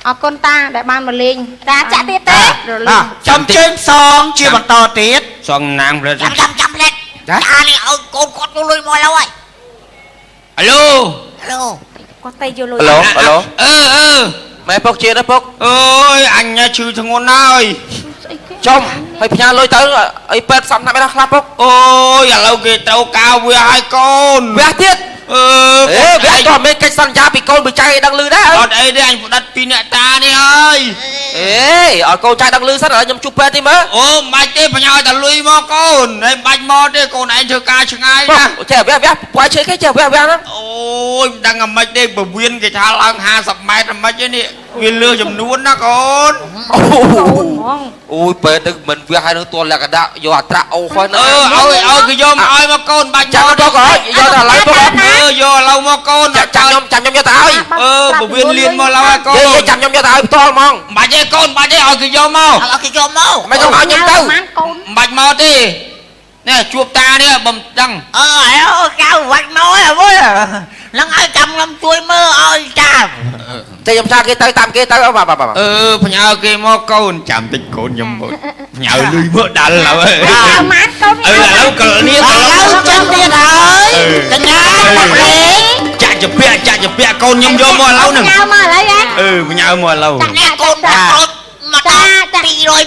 អរគុណតាដែលបានមកលេង តាចាក់ទៀតទេ ចំជើងសងជាបន្តទៀត សងណាងព្រឹក ចាំលេខអានេះឲ្យកូនគាត់លុយមកហើយ អាឡូ ហេឡូ គាត់ទៅយកលុយ ឡូឡូ អឺ ម៉ែពុកជាដែរពុក អើយអញឈឺធ្ងន់ហើយ ចំហើយផ្ញើលុយទៅអីពេទ្យសំណាក់បានខ្លះពុក អូយឥឡូវគេត្រូវការវាឲ្យកូន វះទៀត អឺ វាក៏មានកិច្ចសន្យាពីកូនពីចៅឲ្យដឹងឮដែរ អត់អីទេអញផ្ដិតពីអ្នកតានេះហើយ អេឲ្យកូនចៅដឹងឮសិនឥឡូវខ្ញុំជួបពេទ្យទីមើល អូមិនបាច់ទេផ្ញើតែលុយមកកូនហើយមិនបាច់មកទេកូនឯងធ្វើការឆ្ងាយណា ចេះវះပွាយឈើគេចេះវះហ្នឹង អូយមិនដឹងអាម៉េចទេពវៀនគេថាឡើង50ម៉ែត្រអាម៉េចទេនេះ វាលឺចំនួនណាកូន អូយពេលនឹងមិនវាឲ្យនឹងតលកដាក់យកអាត្រាក់អូហើយ ឲ្យគឺយកមកឲ្យមកកូនបាច់ ចាំទៅក៏យកទៅឡើយទៅយកឡូវមកកូន ចាំខ្ញុំយកទៅឲ្យ ពវៀនលៀនមកឡូវឲ្យកូន ចាំខ្ញុំយកទៅឲ្យផ្ទាល់ហ្មង បាច់ទេកូនបាច់ទេឲ្យគឺយកមក ឲ្យគេយកមក មិនខ្ញុំឲ្យខ្ញុំទៅ បាច់មកទេនេះជួបតានេះបំដឹង កៅវាច់មកហើយអើយឡើងឲ្យចាំខ្ញុំជួយមើលឲ្យចា តែខ្ញុំថាគេទៅតាមគេទៅបាទ ផ្ញើគេមកកូនចាំតិចកូនខ្ញុំមកផ្ញើលុយមកដាល់ហើយ ម៉ានកូន ឥឡូវកលនេះ ឥឡូវចាំទៀតហើយកញ្ញាចាក់ជាពាក់កូនខ្ញុំយកមកឥឡូវហ្នឹង ញ៉ៅមកឥឡូវហ៎ ផ្ញើមកឥឡូវ កូនដាក់កូនមកដល់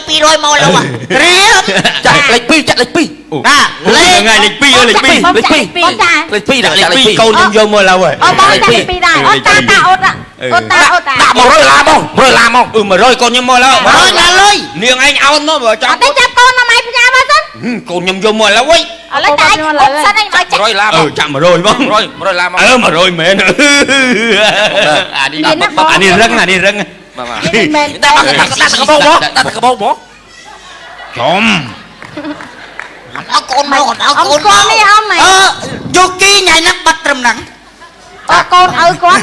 200មកឡូវត្រៀម ចាក់លេខ2ចាក់លេខ2 បាទលេខថ្ងៃលេខ2លេខ2 លេខ2 បងចា លេខ2ដាក់លេខ កូនខ្ញុំយកមកឥឡូវហើយ អូបងចាពីដែរអូតាអូតាដាក់100ឡាមក100ឡាមក 100កូនខ្ញុំមកឥឡូវ 100ណាលុយ នាងឯងអោនមកបើចាំ អត់ទេចាប់កូនមកម៉ៃផ្ញើមកសិន កូនខ្ញុំយកមកឥឡូវវិញ ឥឡូវតែអត់សិនឯងមកចា 100ឡាមក ចាក់100បង 100ឡាមក 100មែនអានេះរឹងបាទ នេះមែន ដាក់កបោមកដាក់កបោមក ចំ អត់កូនមកអត់ អមកូននេះអមម៉ែ យកគីញ៉ៃហ្នឹងបាត់ត្រឹមហ្នឹង អកូនឲ្យគាត់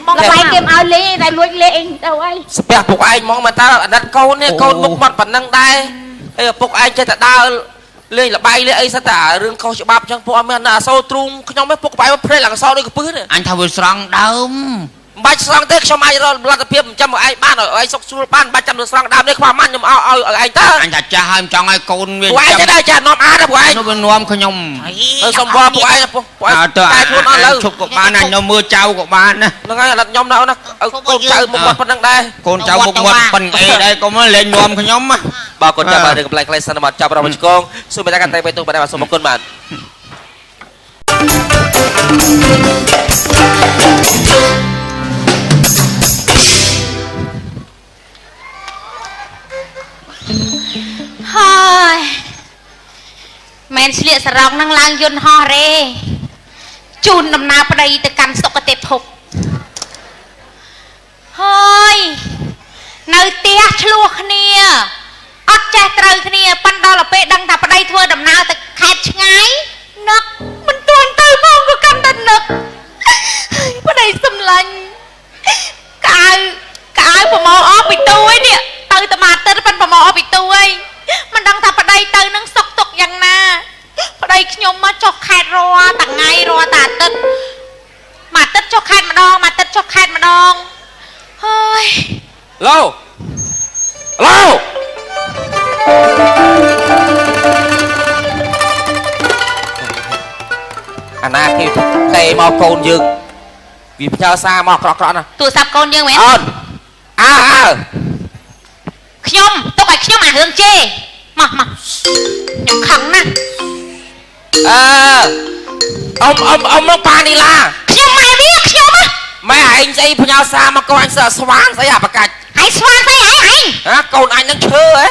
បងវាយគេមឲ្យលេងតែលួចលេងទៅអី ស្ពះពុកឯងហ្មងមិនតើអាណិតកូននេះកូនមុខមាត់ប៉ុណ្ណឹងដែរអីពុកឯងចេះតែដើរលេងលបាយលេងអីសិតតែរឿងខុសច្បាប់អញ្ចឹងពួកអត់មានអសូរទ្រូងខ្ញុំឯងពុកក្បែរព្រៃឡើងអសដូចកពឹសនេះ អញថាវាស្រង់ដើម មិនបាច់ស្រង់ទេខ្ញុំអាចរកលទ្ធភាពចាំឲ្យឯងបានឲ្យឯងសុខស្រួលបានបាច់ចាំទៅស្រង់ដើមនេះខ្វះម៉ាញ់ខ្ញុំឲ្យឯងទៅ អញថាចាស់ហើយមិនចង់ឲ្យកូនវា ពួកឯងចេះដែរចានាំអាទេពួកឯង នោះវានាំខ្ញុំ សុំវល់ពួកឯងពួកឯង ទៅ តែខ្លួនអត់លើ ឈប់ក៏បានអញនៅមើលចៅក៏បានណា ហ្នឹងហើយអត់ខ្ញុំនៅណាកូនចៅមុខមាត់ប៉ុណ្ណឹងដែរ កូនចៅមុខមាត់ប៉ិនអីដែរកុំលេងនាំខ្ញុំណា បាទកូនចាប់បានរឿងកំ pl សិនមកចាប់រំឆ្កងសូមមេតាកាន់តែបេតុងបាទសូមអរគុណបាទហើយមែនស្លៀកសារ៉ុងនឹងឡើងយន្តហោះរេជូនដំណើរប្តីទៅកាន់សុគតិភពហើយនៅផ្ទះឆ្លោះគ្នាអត់ចេះត្រូវគ្នាប៉ិនដល់ទៅពេលដឹងថាប្តីធ្វើដំណើរទៅខេត្តឆ្ងាយនឹកមិនទាន់ទៅផងក៏កាន់តែនឹកប្តីសម្លាញ់កៅប្រមោអស់ពីទួយនេះទៅតែមួយអាទិត្យប៉ិនប្រមោអស់ពីទួយមិនដឹងថាប្តីទៅនឹងសុកទុកយ៉ាងណាប្តីខ្ញុំមកចុះខេត្តរាល់តែថ្ងៃរាល់តែអាទិត្យមួយអាទិត្យចុះខេត្តម្ដងមួយអាទិត្យចុះខេត្តម្ដងហើយឡូអាណាគេតែមកកូនយើងវាផ្ញើសារមកក្រក់ណា ទូរស័ព្ទកូនយើងមែន អត់ខ្ញុំទុកឲ្យខ្ញុំអារឿងជេមកខ្ញុំខឹងណាស់អ៊ំមកប៉ានីឡា ខ្ញុំម៉ែវាខ្ញុំ ម៉ែឯងស្អីផ្ញើសារមកកូនអញស្វាងស្អីអាបកាច់ ឯងស្វាងស្អីឯង ហ៎កូនអញនឹងឈើហ៎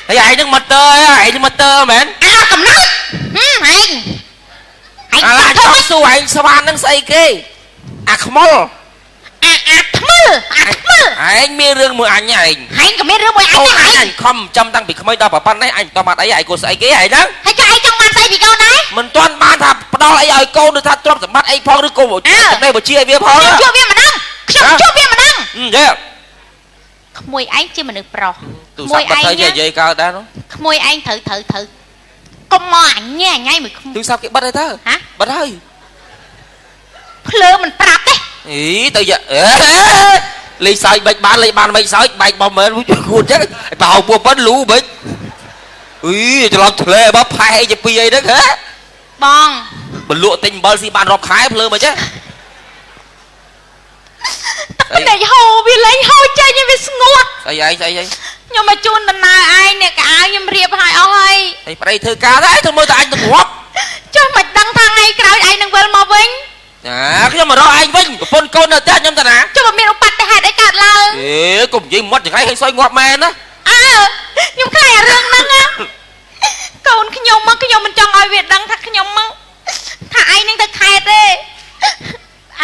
ហើយឯងនឹងម៉ូទ័រឯងនឹងម៉ូទ័រមែន អើកំណត់ឯង ឥឡូវចង់សួរឯងស្វាននឹងស្អីគេអាខ្មុល អាថ្មើឯងមានរឿងមួយអញឯង ក៏មានរឿងមួយអញដែរ អញខំចាំតាំងពីក្មេងដល់ប៉ុណ្ណេះអញមិនតបានអីឯងគួរស្អីគេឯងហ្នឹង ហើយចុះឯងចង់បានស្អីពីកូនដែរ មិនទាន់បានថាផ្ដល់អីឲ្យកូនឬថាទ្រព្យសម្បត្តិអីផងឬក៏តែបជាឲ្យវាផង ខ្ញុំជួបវាម្ដងយេ ក្មួយឯងជាមនុស្សប្រុស ទូសាប់បាត់ទៅនិយាយកើតដែរនោះ ក្មួយឯងត្រូវកុំមកអញញ៉ៃមួយក្មួយ ទូសាប់គេបាត់ហើយតើបាត់ហើយ ភ្លើមិនប្រាប់ទេ អីទៅលេខសើចបែកបានលេខបានមិនសើចបែកបំមែនគួរចឹងបើហៅពួកប៉ិនលូបិចអីច្រឡំធ្លេបើផែអីជាពីអីហ្នឹងហ៎ បង បលក់ទិញអំបិលស៊ីបានរាប់ខែភ្លើមិនចឹង តែហូវាលេងហូចេញវាស្ងួត ស្អីឯងខ្ញុំមកជូនដំណើរឯងអ្នកកៅខ្ញុំរៀបឲ្យអស់ហើយ ឯងប្តីធ្វើការដែរទៅមើលតែអញទៅងាប់ ចុះមិនដឹងថាថ្ងៃក្រោយឯងនឹងវិលមកវិញ ខ្ញុំមករកឯងវិញប្រពន្ធកូននៅផ្ទះខ្ញុំតាណា ចុះមានឧបទ្ទហេតុអីកើតឡើង កុំនិយាយមាត់ចង្រៃឲ្យសួយងាប់មែនណា ខ្ញុំខ្លាចអារឿងហ្នឹងណាកូនខ្ញុំមកខ្ញុំមិនចង់ឲ្យវាដឹងថាខ្ញុំមកថាឯងនឹងទៅខេត្តទេ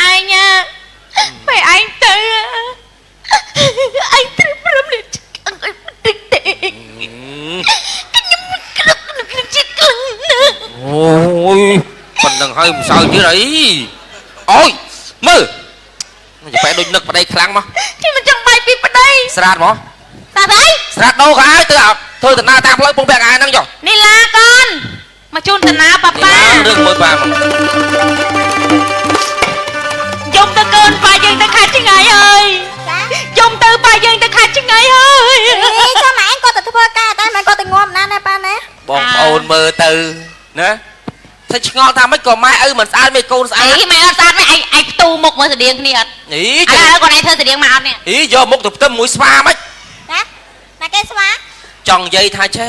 ឯង Mày anh tới anh tới bơm lên anh đi tệ cái nhắm cái lực chết cứng ôi phần đằng hơi sao chứ đấy ôi mơ nó phải đôi nực vào đây khăn mà thì mình chẳng bay vào đây sạt mà sao đấy sạt đâu cả ai tôi thôi từ na tao lấy bông bẹt ai năng rồi nè la con mà chôn từ na papa đừng mời bà dùng từ cơn bà dân tới khai chứ ngài ơi dùng từ bà dân tới khai chứ ngài ơi sao mà anh coi từ thưa ca ta mà coi từ ngon nè nè ba nè bông ồn mơ từ nè thế ngon tao mấy còn mai mình ăn mấy con ăn ý mày ăn với anh tu một mới điện nè ý còn anh thơ điện màu nè ý giờ một tập tâm mũi spa mấy nè nè cái spa chồng dây thay chứ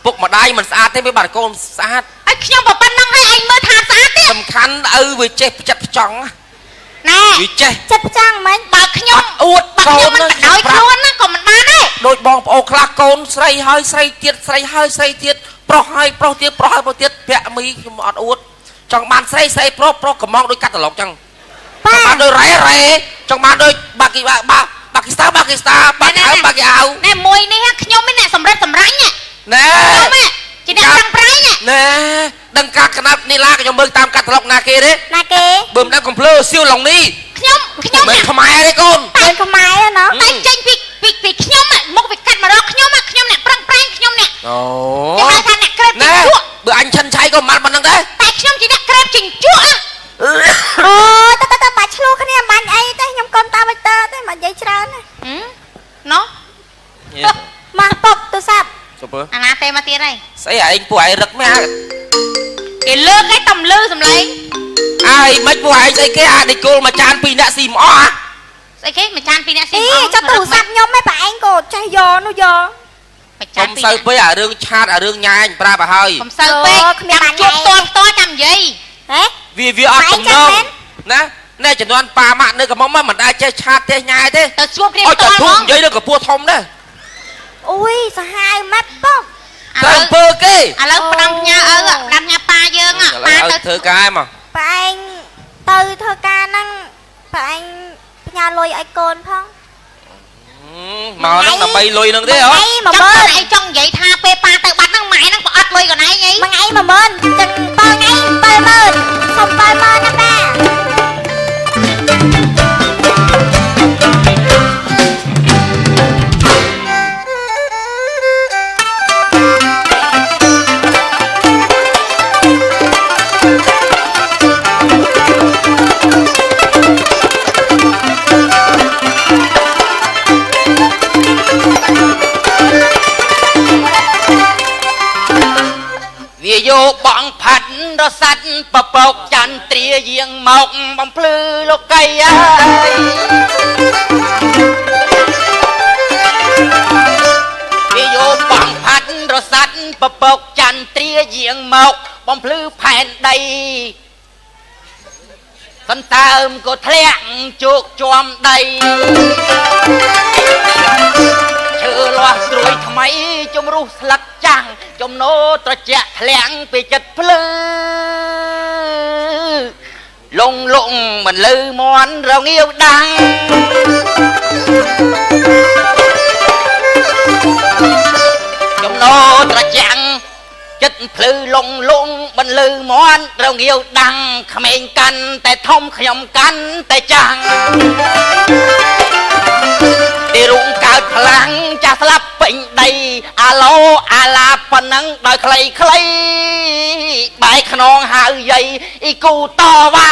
bụng mà đây mình ăn thế mấy bà con ăn anh nhau bảo ban năm hay anh mới tha sát đấy tầm khăn vì chết chặt chồng nè vì chết chặt chăng mấy bà nhau uất con nó đói luôn á còn mình bán đấy đôi bong ô khla con say hơi say tiết pro hai pro tiết vẽ mi ọt uất trong bàn say pro cầm mong đôi cắt lọc chẳng trong bàn đôi rẻ trong bàn đôi bà kỳ star bà kỳ áo nè mùi này nhau mới nè sầm rách nhá nè chỉ đang tăng trái nhá nè đằng cắt cái nắp ni la cái trong bơm tam cắt lọc nà kia đấy nè kì bơm đang còn plơ siêu lòng ni nhau mình không ai đấy con bên không ai á nó tay tranh việc nhau mà một việc cắt mà đó nhau nè prang nhau nè ồ cái hai thằng nè krep chỉnh chuột bữa anh chân cháy con mặt bằng đấy tay nhau chỉ nè krep chỉnh chuột á ta bà chlu cái này bạn ấy tới nhom con ta bây tơ tới mà dây trơn nó mà bọc tôi sập anh à tem mà tiền này xây anh phụ ai rực mẹ cái lơ cái tầm lư dùm lấy ai mấy phụ ai xây cái à để cô mà chan pin đã xìm ó á xây cái mà chan pin đã xìm ý cho tủ sập nhom mấy bạn anh cô chay giò nó giò không sơ với à rương chat à rương nhai anh pra bà hơi không sơ với nhằm chuột to chăm gì đấy vì ọt tầm nông nè nè chẳng đoán bà mạng nơi cả mong mà ai chơi chat thế nhai thế tao chuột đi ôi to trời thuốc không giấy được cả pua thông đấy ui sao hai mắt bóc tao pơ kê à lâu đâm nha pa dương à pa tao thơ cái mà bà anh từ thơ ca năng bà anh nhà lôi ai côn không mà nó nằm bay lùi nữa thế hả mà trong bên này trong vậy tha pe pa tao bắt nó mày nó có ớt lùi còn này nhỉ mà ngay mà bên chừng bao ngay bơi mơn không bơi mơn nè baវាយកបងផាត់រសាច់បបោកចន្ទ្រាយាងមកបំភ្លឺលោកីអើយវាយកបងផាត់រសាច់បបោកចន្ទ្រាយាងមកបំភ្លឺផែនដីសន្ដើមក៏ធ្លាក់ជោគជាំដីឈើលាស់ស្រួយថ្មីជំរុះស្លឹកចាំងចំណោត្រជាក់ធ្លាំងពីចិត្តភ្លឺលងមិនលឺមន់រងាវដាំងចំណោត្រជាក់ចិត្តភ្លឺលងមិនលឺមន់រងាវដាំងក្មេងកាន់តែធំខ្ញុំកាន់តែចាំងទីរុងកើតខ្លាំងចាស់ស្លាប់ពេញដីអាឡូអាឡាប៉ុណ្ណឹងដោយខ្លីបែកខ្នងហៅយាយអ៊ីគូតវ៉ា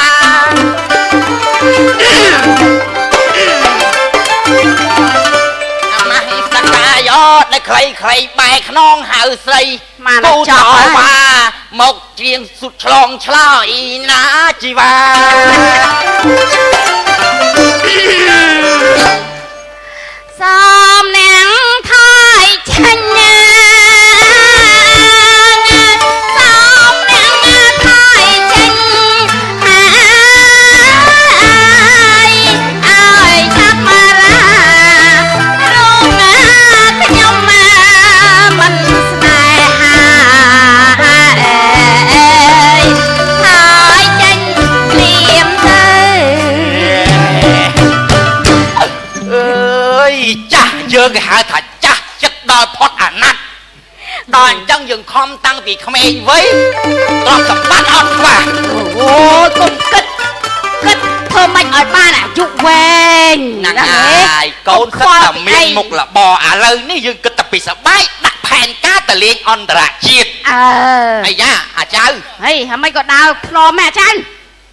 អាម៉ាស់សកាយោដោយខ្លីបែកខ្នងហៅស្រីគូតវ៉ាមកច្រៀងសុទ្ធឆ្លងឆ្លើយណាជីវ៉ាXóm nắng thay chanh xóm nắng thay chanh ai chắc mà ra rung cái nhau mà mình này thay chanh liềm tư ចាស់យើងគេហៅថាចាស់ចិត្តដល់ផុតអាណត្តិដល់អញ្ចឹងយើងខំតាំងពីក្មេងវ័យទ្រព្យសម្បត្តិអត់ខ្វះ អូយកុំគិតធ្វើម៉េចឲ្យបានអាយុវែង ហ្នឹងហើយកូនសិតតែមានមុខរបរឥឡូវនេះយើងគិតតែពីសបាយដាក់ផែនការទៅលេងអន្តរជាតិ អាយ៉ាអាចៅ ហីហើយមិនក៏ដើរខ្នំម៉ែអាចៅ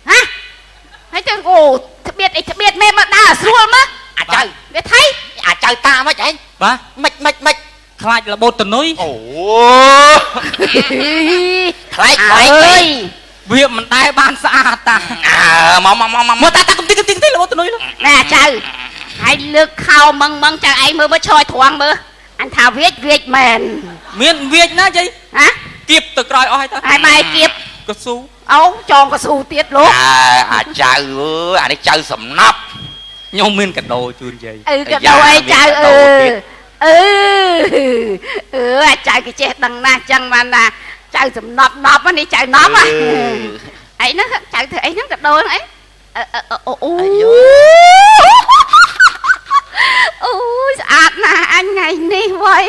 ហ៎ហើយទៅអូត្បៀតអីត្បៀតមេមកដើរស្រួលមក អាចៅ វាថៃ អាចៅតាមិនឯង បាទ មិន ខ្លាចរបូតតនុយ អូខ្លាច អើយ វាមិនដែរបានស្អាតតា មក តាកំទីរបូតតនុយ ណែអាចៅហើយលើកខោមឹងចៅឯងមើលមើលឈរត្រង់មើលអញថាវាចមែន មានវាចណាជ័យ ហ៎ គៀបទៅក្រោយអស់ហើយតា ហើយម៉ែគៀប កស៊ូ អូចងកស៊ូទៀតលោក អាចៅអានេះចៅសំណប់ ខ្ញុំមានកដោជូនយាយ ក៏đâuឯចៅអាចៅគេចេះដឹងណាស់ចឹងបានណាចៅសំណប់នេះចៅណប់អីហ្នឹងចៅធ្វើអីហ្នឹងក៏ដូរហ្នឹងអូស្អាតណាស់អញថ្ងៃនេះវ៉ៃ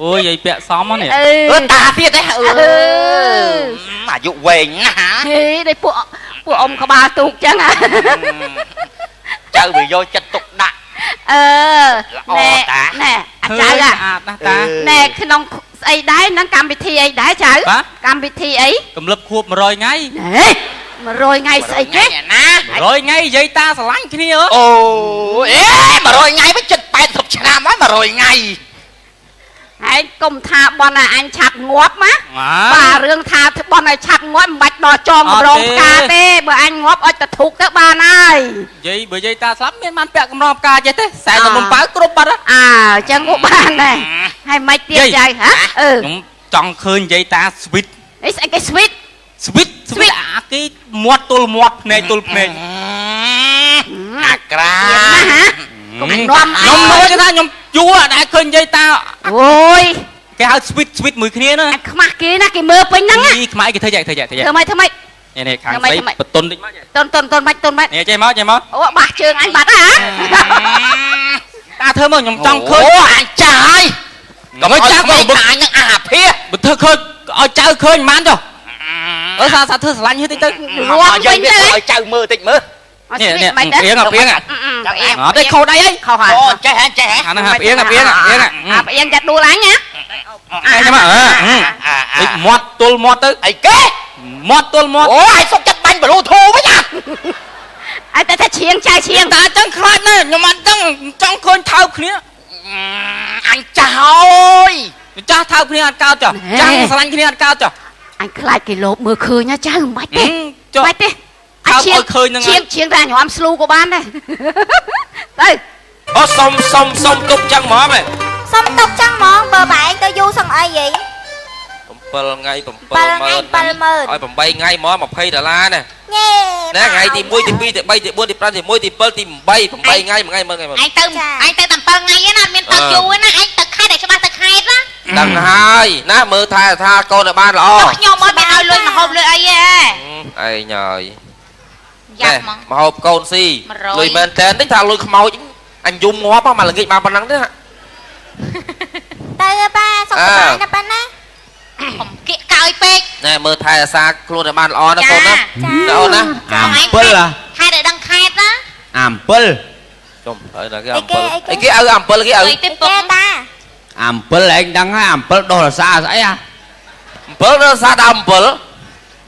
អូយយាយពាក់សមហ្នឹង តាទៀតហ៎អាយុវែងណាស់ ហេđâyពួកអ៊ំក្បាលទូកចឹង ចៅវាយកចិត្តទុកដាក់ ណែអាចៅ ស្អាតណាស់តា ណែក្នុងស្អីដែរហ្នឹងកម្មវិធីអីដែរចៅកម្មវិធីអី កំលឹបខួប100ថ្ងៃ ហេ100ថ្ងៃស្អីគេ ណា 100ថ្ងៃយាយតាស្រឡាញ់គ្នា អូ100ថ្ងៃវិញចិត្ត80ឆ្នាំហើយ100ថ្ងៃ ហើយកុំថាបនអញឆាប់ងាប់ណាបាទរឿងថាបនឲ្យឆាប់ងាប់មិនបាច់ដល់ចងរងផ្កាទេបើអញងាប់អុចទៅធុកទៅបានហើយ យាយបើយាយតាស្លាប់មានបានពាក់កម្រងផ្កាចេះទេខ្សែនំប៉ៅគ្រប់បាត់ អញ្ចឹងក៏បានដែរហើយមិនទៀតចៅហ៎ ខ្ញុំចង់ឃើញយាយតាស្វីត អីស្អីគេស្វីត អាគេមាត់ទល់មាត់ភ្នែកទល់ភ្នែក អាក្រា ណាហ៎កុំនាំ ខ្ញុំមើលគេថាខ្ញុំយូរដែរឃើញយាយតា អូយ គេហៅស្វីតមួយគ្នាណា អញខ្មាស់គេណាគេមើលពេញហ្នឹង នេះខ្មែរគេធ្វើយ៉ាង ធ្វើម៉េច នេះខាងស្រីបតុនតិចមក តុនមិន នេះចេះមក អូបាសជើងអញបាត់ហ៎ តាធ្វើមកខ្ញុំចង់ឃើញ អាចចាស់ហើយកុំឲ្យចាស់វិញអញនឹងអាភិប បើធ្វើឃើញឲ្យចៅឃើញមិនបានចុះសាធ្វើស្រឡាញ់ទៅទៅ រួមវិញទៅ ឲ្យចៅមើលតិចមើល នេះព្រៀង អត់ទេខោដៃអី ខោហើយ អូចេះហ៎ អាហ្នឹងព្រៀង ព្រៀងចាត់ដួលអញណា ចាំមកមាត់ទល់មាត់ទៅ អីគេ មាត់ទល់មាត់ អូឲ្យសុកចិត្តបាញ់បលូធូវិញអា ឲ្យតែឈៀងចៅឈៀង តាអញ្ចឹងខ្លាចណាស់ខ្ញុំអត់ដឹងចង់ឃើញថើបគ្នា អញចាស់ហើយ ចាស់ថើបគ្នាអត់កោតចុះចាំស្រឡាញ់គ្នាអត់កោតចុះ អញខ្លាចគេលោបមើលឃើញណាចៅមិនបាច់ទេ ចុះ បាច់ទេ ថើបឲ្យឃើញហ្នឹង ឈៀងតែញោមស្លូក៏បានដែរទៅ អូសុំទុកចឹងហ្មងហ៎ សុំទុកចឹងហ្មងបើបែងទៅយូរសឹងអីហី 7ថ្ងៃ 7ថ្ងៃ 70000 70000 ឲ្យ8ថ្ងៃហ្មង$20ណា ញ៉េ ណាថ្ងៃទី1ទី2ទី3ទី4ទី5ទី6ទី7ទី8 ថ្ងៃមួយថ្ងៃមើលថ្ងៃមើល អញទៅតែ7ថ្ងៃណាអត់មានទៅយូរណាអញទៅខេត្តតែច្បាស់ទៅខេត្តណា ដឹងហើយណាមើលថាកូនឲ្យបានល្អ ខ្ញុំអត់មានឲ្យលុយមកហូបលុយអីទេ ឯងហើយ យ៉ាប់ហ្មង មកហូបកូនស៊ី 100 លុយមែនតើនេះថាលុយខ្មោចអញយំងាប់មកល្ងាចបានប៉ុណ្ណឹងទេ ទៅប៉ាសុខសប្បាយណាប៉ាណា កុំគៀកកោយពេក ណែមើលថែអាសាខ្លួនឲ្យបានល្អណាកូនណាអូនណា ខេត្តដល់ដឹងខេត្តណា អំពិល ចុំហើយណាគេអំពិលអីគេឲ្យអំពិលគេឲ្យ លុយទៅពុក គេតា អំពិលឯងដឹងហើយអំពិលដោះរសាស្អីហ่ะ អំពិលដល់សាដើមអំពិល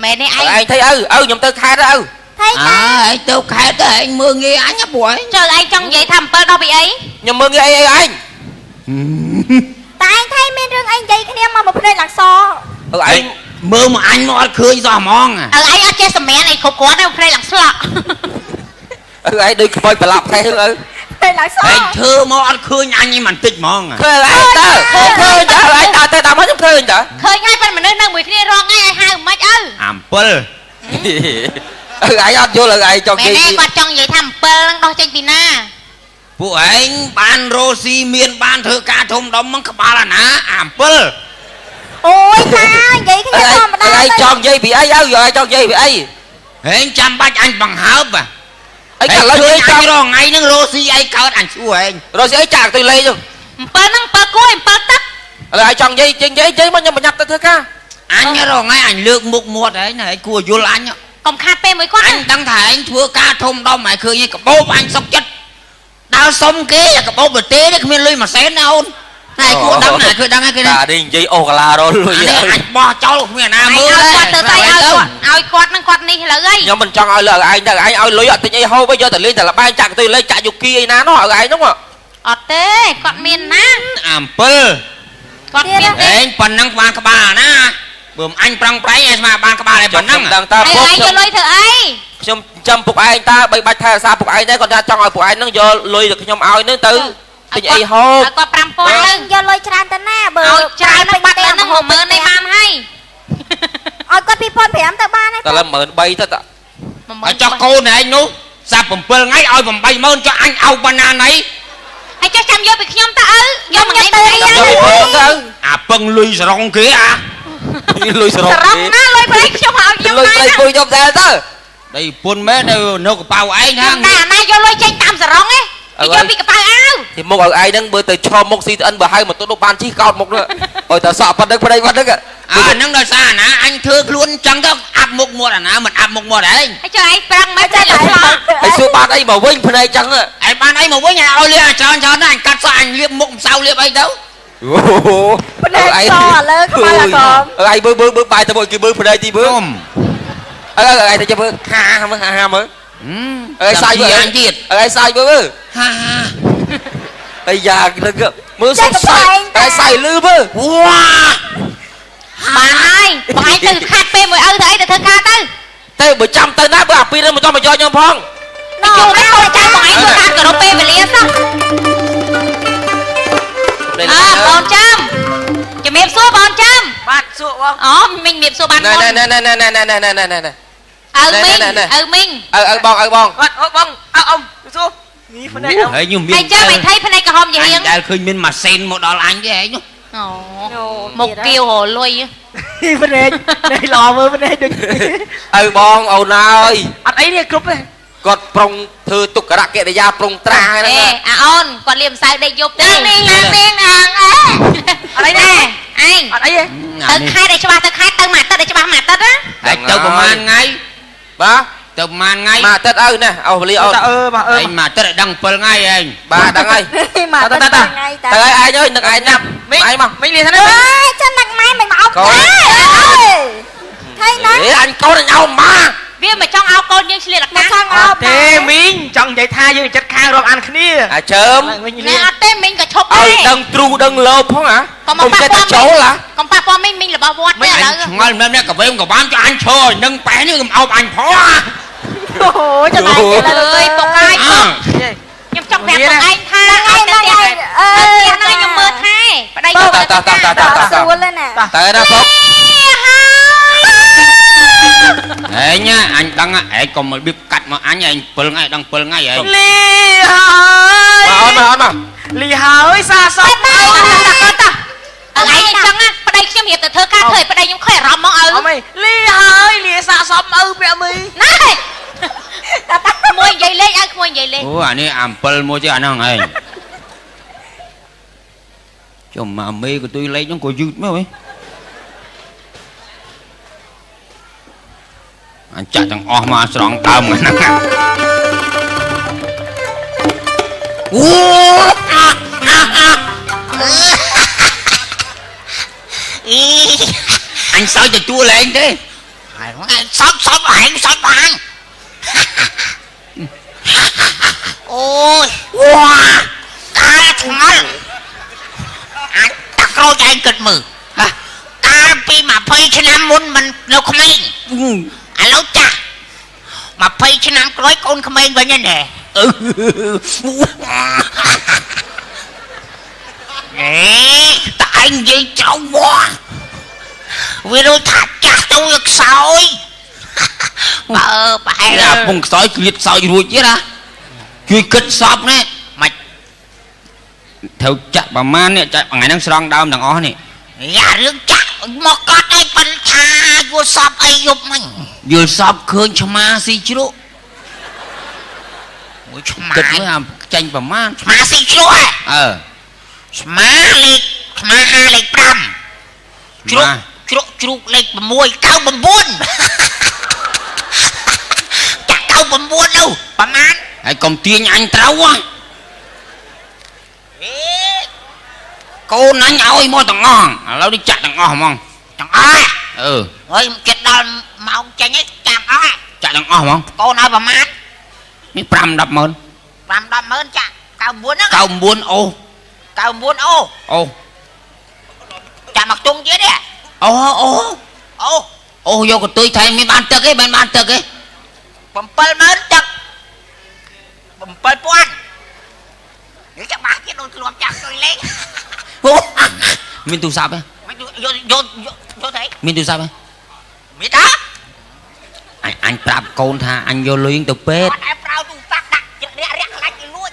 មែនទេឯង ឯងthấyឪខ្ញុំទៅខេត្តទៅ ថៃតា ឯងទៅខេត្តទៅឯងមើងងាយអញព្រោះឯង ចុះឯងចង់និយាយថា7ដល់ពីអី ខ្ញុំមើលងាយអីឯង តែឯងថៃមានរឿងអីនិយាយគ្នាមកភ្នែកឡើងស ឯង មើលមកអញមកអត់ឃើញសោះហ្មង ឯងអត់ចេះសម្មានអីគ្រប់គ្រាន់ទេភ្នែកឡើងស្លក់ ឯងដូចខ្មោចប្រឡាប់ថៃទៅ ភ្នែកឡើងស ឯងធ្វើមកអត់ឃើញអញឯងមិនតិចហ្មង ឃើញឯងតើឃើញតើឯងតើតាមមកខ្ញុំឃើញតើ ឃើញហើយប៉ុន្តែមនុស្សនៅមួយគ្នារងថ្ងៃឲ្យហៅមិនអើ អំពិល ឯងអត់យល់ឯងចង់ មែ និ ន យាយ ទេគាត់ចង់និយាយថា7ហ្នឹងដោះចេញពីណា ពួកឯងបានរស់ស៊ីមានបានធ្វើការធំដុំមកក្បាលអាណាអំពិល អូយតានិយាយគ្នាធម្មតា ឯងចង់និយាយពីអីឲ្យចង់និយាយពីអី ហេងចាំបាច់អញបង្ហើប អី ហើយ កាល លើ លើ អី ច ច ង់ ង់រងថ្ងៃហ្នឹងរស់ស៊ីអីកើតអញឈ្មោះឯង រស់អីចាក់ទៅលេងទៅ 7ហ្នឹង7គួយ7ទឹក ឥឡូវឲ្យចង់និយាយចេញនិយាយមកខ្ញុំបញ្ញត្តិទៅធ្វើការ អញរងថ្ងៃអញលើកមុខមាត់ឯងណាឯងគួរយល់អញ កុំខាតពេលមួយគាត់ អញដឹងថាឯងធ្វើការធំដុំហើយឃើញឯងកបោបអញសុកចិត្តដើរសុំគេកបោបប្រទេសនេះគ្មានលុយមួយសែនណាអូនតែគួរដឹងណាឃើញដឹងហើយគេ តានេះនិយាយអូកាឡារលលុយ អញបោះចោលគ្មានណា ឲ្យ មើល គាត់ទៅឲ្យគាត់នឹងគាត់នេះឥឡូវអី ខ្ញុំមិនចង់ឲ្យលើឯងទៅឯងឲ្យលុយអត់ទិញអីហូបយកទៅលេងតែលបែងចាក់ទៅលេងចាក់យុគីអីណានោះឲ្យឯងនោះ អត់ទេគាត់មានណា អំពិល គាត់មានទេ ឯងប៉ុណ្ណឹងបានក្បាលណាបើអញប្រឹងប្រែងឯងស្មាបានក្បាលឯងប៉ុណ្ណឹង ដឹងតា ហើយ ពុក ឯងយកលុយធ្វើអី ខ្ញុំចាំពុកឯងតាបីបាច់ថែរក្សាពុកឯងដែរគាត់ថាចង់ឲ្យពុកឯងនឹងយកលុយទៅខ្ញុំឲ្យនឹងទៅទិញអីហូប ឲ្យគាត់5000 ឯ ទៅ ងយកលុយច្រើនទៅណាបើ ឲ្យច្រើនទៅបាត់ទៅនឹង10000នេះបានហើយ ឲ្យគាត់2500ទៅបានហើយ តែឡើង13000ទៅតា ហើយចុះកូនឯងនោះសាប់7ថ្ងៃឲ្យ80000ចុះអញឲ្យបណ្ណាណៃ ហើយចុះចាំយកពីខ្ញុំទៅឪយកមួយថ្ងៃទៅ អាពឹងលុយសរងគេអា លុយសរុប សរុបណាលុយប្រេងខ្ញុំឲ្យខ្ញុំ លុយ ណា ស្រីពុយខ្ញុំដែរទៅ ដៃពុនមែននៅកប៉ៅឯងហា តែអាណាយកលុយចេញតាមសរងឯងយកពីកប៉ៅអាវ ទីមុខឲ្យឯងហ្នឹងបើទៅឈរមុខ CTN បើហៅមកទៅនោះបានជីកោតមុខនោះឲ្យតែសក់ប៉ុណ្្នឹងប្តីប៉ុណ្្នឹង អាហ្នឹងដោយសារអាណាអញធ្វើខ្លួនចឹងទៅអាប់មុខមាត់អាណាមិនអាប់មុខមាត់ឯង ហើយចុះឯងប្រាំងមកចេះឡើងមក ហើយសួរបានអីមកវិញភ្នែកចឹង ឯងបានអីមកវិញឲ្យលៀបច្រើនច្រើនណាស់អញកាត់សក់អញលៀបមុខម្សៅលៀបអីទៅ អូភ្នែកសឥឡូវខ្មៅអាកមឯងមើលបាយទៅមកគេមើលភ្នែកទីមើល ខ្ញុំ ឯងទៅចាំមើលហាមើលឯងសាយមើល អញទៀត ឯងសាយមើល ហា អីយ៉ានឹងមើលសុំសាយឯងសាយលឺមើល វ៉ា បានហើយបងឯងទៅខាត់ពេលមួយឪទៅអីទៅធ្វើការទៅ តែបើចាំទៅណាបើអាពីរនឹងមិនចង់មកយកខ្ញុំផង ចូលទៅកូនចៅបងឯងធ្វើការគោរពពេលវេលាសោះកូនចាំជំរាបសួរបងចាំ បាទសួរបង អូមីងជំរាបសួរបាន ណែ មុន ណែ ឪមីង បង បាទអូបងអ៊ំសួរនេះភ្នែកអ៊ំ ហើយខ្ញុំមាន ហើយចាំឯងថៃភ្នែកក្រហមជារៀង ដែលឃើញមានម៉ាស៊ីនមកដល់អញទេឯងនោះ អូមកគៀវរលុយ នេះភ្នែកនេះឡមើលភ្នែកដូច ឪបងអូនអើយ អត់អីនេះគ្រប់ទេ គាត់ប្រុងធ្វើទុក្ករកិរិយាប្រុងត្រាហ្នឹង អេអាអូនគាត់លៀមម្សៅដេកយប់ទេនាងអាងអីណែឯង អត់អីទេ ទៅខេត្តឲ្យច្បាស់ទៅខេត្តទៅមួយអាទិត្យឲ្យច្បាស់មួយអាទិត្យណា ហើយទៅប្រហែលថ្ងៃ បាទ ទៅប្រហែលថ្ងៃ មកទឹកឪណែអស់វេលាអូន តើបាទ ឯងមកទៅឲ្យដឹង7ថ្ងៃឯង បាទដឹងហើយ មកទៅថ្ងៃតើ ទៅឲ្យឯងអើយនឹកឯងណាប់ មីង ឯងមក មីងលីថា អើ នេះ យចាំដឹកម៉ែមិនមកអោបថៃណា អេអញកូនអញអោម៉ា វាមិនចង់ឲ្យកូនយើងឆ្លៀតអា មក កាស ចង់អោប ទេមីងចង់និយាយថាយើងចិត្តខាងរាប់អានគ្នា អាជើម មីង ណែ លី អត់ទេមីងក៏ឈប់ដែ ឲ្យ រ ដឹងទ្រូដឹងលោផងហ៎ កុំមកប៉ះ ចេះ ពា តែ ល់ ចូលហ៎ កុំប៉ះពាល់មីងមីងរបស់វត្តទេឥឡូវ ឆ្ងល់មែនកវេមកបាមចុះអញឈរឲ្យនឹងប៉ែនេះកុំអោបអញផង អូចាំឯង អើយបងឯងខ្ញុំចង់ប្រាប់បងឯងថាឲ្យទៅផ្ទះហ្នឹងខ្ញុំមើលថែប្តីខ្ញុំ សួរណា តើណាពុក ឯងអញដឹងឯងកុំរបៀបកាត់មកអញឯង7ថ្ងៃដឹង7ថ្ងៃឯង លីហើយ មកអូនមក លីហើយសាសព ទៅឯងអញ្ចឹងប្តីខ្ញុំរៀបទៅធ្វើការធ្វើឲ្យប្តីខ្ញុំខុសអារម្មណ៍ហ្មងឪ អីលីហើយលីសាសពឪពាក់មី ណែក្មួយនិយាយលេងឲ្យក្មួយនិយាយលេង អូអានេះអា7មួយទៀតអាហ្នឹងឯងចុះមកមេក៏ទុយលេខហ្នឹងក៏យឺតមកហ៎អញចាក់ទាំងអស់មកស្រង់ដើមហ្នឹងអូអញសើចទទួលលេងទេសពសពឯងសពបាន អូយវ៉ាកាលថ្ងល់អាចតាក្រូចឯងគិតមើលកាលពី20ឆ្នាំមុនមិននៅក្មេងឥឡូវចាស់20ឆ្នាំក្រោយកូនក្មេងវិញហ្នឹងអេតែឯងនិយាយចូលវ៉ាវាรู้ថាចាស់ទៅវាខ្សោយបើប្រហែលពងខ្សោយគ្លៀតខ្សោយរួចទៀតណាជួយគិតសពនេះមិនត្រូវចាក់ប្រមាណនេះចាក់ថ្ងៃហ្នឹងស្រង់ដើមទាំងអស់នេះយ៉ារឿងចាក់មកកត់អីបញ្ឆាយល់សពអីយប់មិញយល់សពឃើញឆ្មាស៊ីជ្រូក គិតមើលចាញ់ប្រមាណស្មាស៊ីជ្រក់ស្មាលេខស្មា5លេខ5ជ្រក់ជ្រូកលេខ6 99ចាក់99នោះប្រមាណហើយកុំទាញអញត្រូវកូនអញឲ្យមកទាំងអស់ឥឡូវនេះចាក់ទាំងអស់ហ្មងទាំងអស់ហើយគេដល់ម៉ោងចេញឯងចាក់អស់ចាក់ទាំងអស់ហ្មងកូនឲ្យប្រមាណនេះ5 10ម៉ឺនចាក់99ហ្នឹង99អូ99អូចាក់មកទុំទៀតទេអូយកកន្ទុយថែមមានបានទឹកទេបានទឹកទេ70000ទឹក7000នេះចាក់បាសទៀតដូចខ្លួនចាក់ទៅលេងមានទូរស័ព្ទទេយកទៅមានទូរស័ព្ទទេមានតាអញប្រាប់កូនថាអញយកលុយទៅពេទ្យអត់ប្រើទូរស័ព្ទដាក់រាក់ខ្លាច់ទៅលួច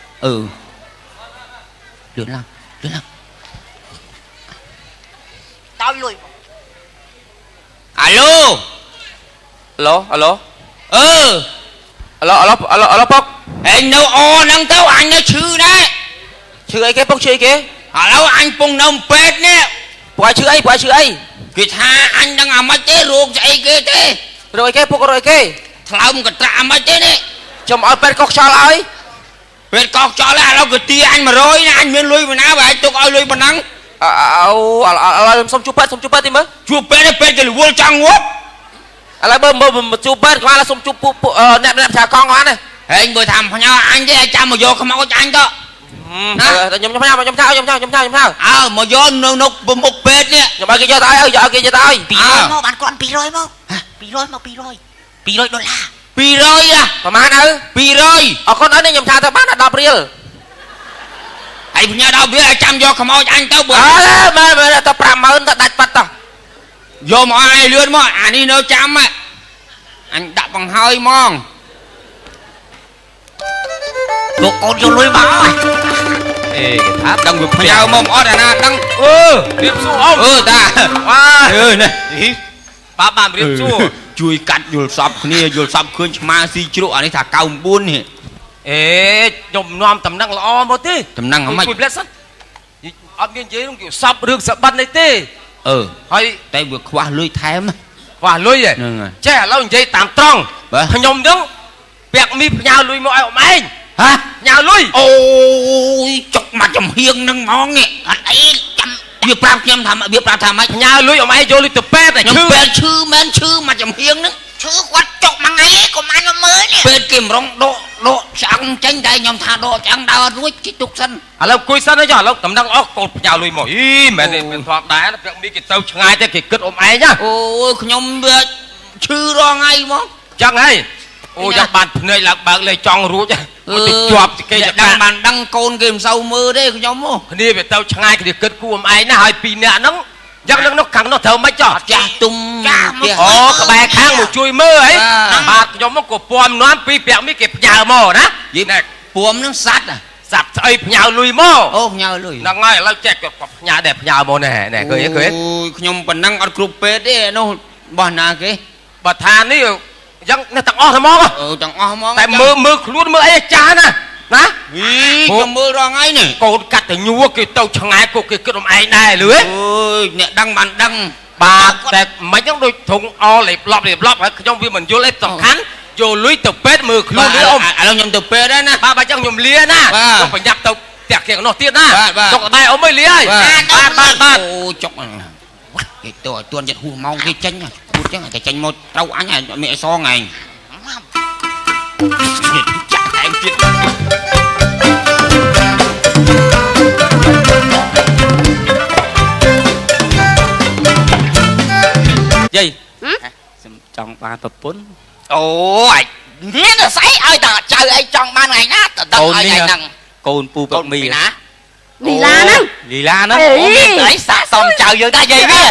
លឿនឡើងតើលុយអាឡូពុកឯងនៅអហ្នឹងទៅអញនៅឈឺដែរឈឺអីគេពុកឈឺអីគេឥឡូវអញពងនៅពេទ្យនេះព្រោះឈឺអីគេថាអញដឹងអាម៉េចទេរោគស្អីគេទេរោគអីគេពុករោគអីគេថ្លើមកត្រាក់អាម៉េចទេនេះខ្ញុំឲ្យពេទ្យកោះខ្យល់ឲ្យពេទ្យកោះខ្យល់ឥឡូវគេទាអញ100ណាអញមានលុយប៉ុណ្ណាបើអញទុកឲ្យលុយប៉ុណ្ណឹងខ្ញុំសុំជួបពេទ្យទីមើលជួបពេទ្យពេទ្យគេរវល់ចង់ងប់ឥឡូវបើជួបពេទ្យគាត់សុំជួបពួកអ្នកផ្សាកង់គាត់ណាហែងបើថាផ្ញើអញទេឲ្យចាំមកយកខ្មោចអញទៅខ្ញុំមកយកនៅមុខពេទ្យនេះខ្ញុំឲ្យគេយកទៅឲ្យ200មកបានគាត់200មក$200 $200 ប្រហែលទៅ200អរគុណអើខ្ញុំថាទៅបាន10រៀលហើយផ្ញើ10រៀលឲ្យចាំយកខ្មោចអញទៅបើមើលទៅ50000ទៅដាច់ប៉ាត់ទៅយកមកឲ្យលឿនមកអានេះនៅចាំអញដាក់បង្ហើយហ្មងលោកកូនយកលុយមកអេគេថាដឹងវាផ្ញើមកអត់អាណាដឹងរៀបសួរអ៊ំតានេះបានរៀបសួរជួយកាត់យល់សពគ្នាយល់សពឃើញឆ្មាស៊ីជ្រក់អានេះថា99នេះខ្ញុំនាំតំណែងល្អមកទេតំណែងហ្មងជួយផ្លែសិនអត់មាននិយាយគេសពរឿងសបិននេះទេហើយតែវាខ្វះលុយថែមខ្វះលុយហ្នឹងចេះឥឡូវនិយាយតាមត្រង់ខ្ញុំនឹងពាក់មីផ្ញើលុយមកឲ្យអ៊ំឯងផ្ញើលុយអូយចុកមកចំហៀងនឹងហ្មងនេះអត់អីចាំវាប្រាប់ខ្ញុំថាវាប្រាប់ថាម៉េចផ្ញើលុយអ៊ំឯងយកលុយទៅពេទ្យខ្ញុំពេទ្យឈឺមែនឈឺមកចំហៀងហ្នឹងឈឺគាត់ចុកមួយថ្ងៃឯងកុំអានមកមើលនេះពេទ្យគេម្រងដកឆ្អឹងចេញតែខ្ញុំថាដកឆ្អឹងដើររួចគេទុកសិនឥឡូវគួយសិនទៅចុះឥឡូវតំណឹងអស់កូនផ្ញើលុយមកមែនទេមិនធម្មតាពាក់មីគេទៅឆ្ងាយទេគេគិតអ៊ំឯងណាអូយខ្ញុំវាឈឺរងថ្ងៃមកចឹងហើយអូយ៉ាបានភ្នែកឡើងបើកលេចង់រួចទៅជាប់គេបានដឹងកូនគេមិនសូវមើលទេខ្ញុំមកគ្នាវាទៅឆ្ងាយគេគិតគូអ៊ំឯងណាហើយ2នាក់ហ្នឹងយ៉ាងនឹងនោះខាងនោះត្រូវមិនចោះចាស់ទុំអូក្បែរខាងមកជួយមើលហីបាទខ្ញុំមកក៏ពំនាំពីប្រាក់មីគេផ្ញើមកណាយីពំនឹងសัตว์ស្អីផ្ញើលុយមកអូផ្ញើលុយហ្នឹងហើយឥឡូវចេះគាត់ផ្ញើដែរផ្ញើមកណែឃើញអូយខ្ញុំប៉ុណ្ណឹងអត់គ្រប់ពេទ្យទេនោះបោះណាគេបើថានេះយ៉ាងទាំងអស់ហ្មងទាំងអស់ហ្មងតែមើលខ្លួនមើលអីចាស់ណាខ្ញុំមើលរងថ្ងៃនេះកូនកាត់ទៅញួរគេទៅឆ្ងាយពួកគេគិតអ៊ំឯងដែរលឺអូយអ្នកដឹងបានដឹងបាទតែមិនហ្នឹងដូចធុងអលេបឡប់ហើយខ្ញុំវាមិនយល់អីសំខាន់យកលុយទៅពេទ្យមើលខ្លួននេះអ៊ំឥឡូវខ្ញុំទៅពេទ្យហើយណាបាទបើចឹងខ្ញុំលាណាខ្ញុំប្រញាប់ទៅផ្ទះគេនោះទៀតណាចុកដៃអ៊ំអើយលាហើយបាទអូចុកគេទៅឲ្យទួនចិត្តហួសម៉ោងគេចេញพูดចឹងតែចេញមកត្រូវអញមានអីសងឯងចាក់ឯងទៀតយាយខ្ញុំចង់បានប្រពន្ធអូយនេះស្អីឲ្យតែចៅអីចង់បានថ្ងៃណាទៅដល់ឲ្យថ្ងៃហ្នឹងកូនពូប្រមីណាលីឡាហ្នឹងអូមានអីសាកសមចៅយើងដែរយាយវា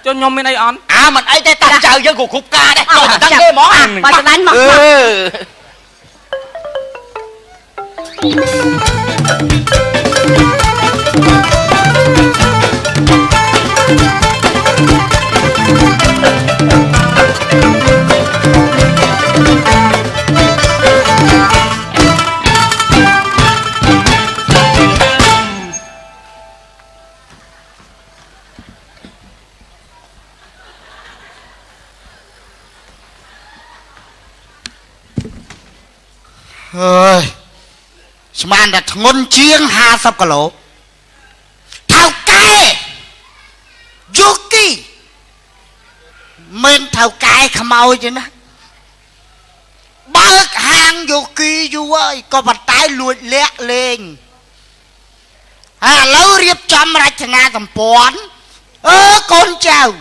ចុះខ្ញុំមានអីអន់មិនអីទេតាចៅយើងក៏គ្រប់ការដែរចូលទៅដឹងទេហ្មងបើស្ដាញ់មក ơi Sman đã ngôn chiêng 50 kg thao cái Yuki mình thao cái khmoi chứ nè bớt hàng Yuki du ơi có vật tái lụi lẹ lên lâu riêng chăm ra chẳng ngà tầm bón con chào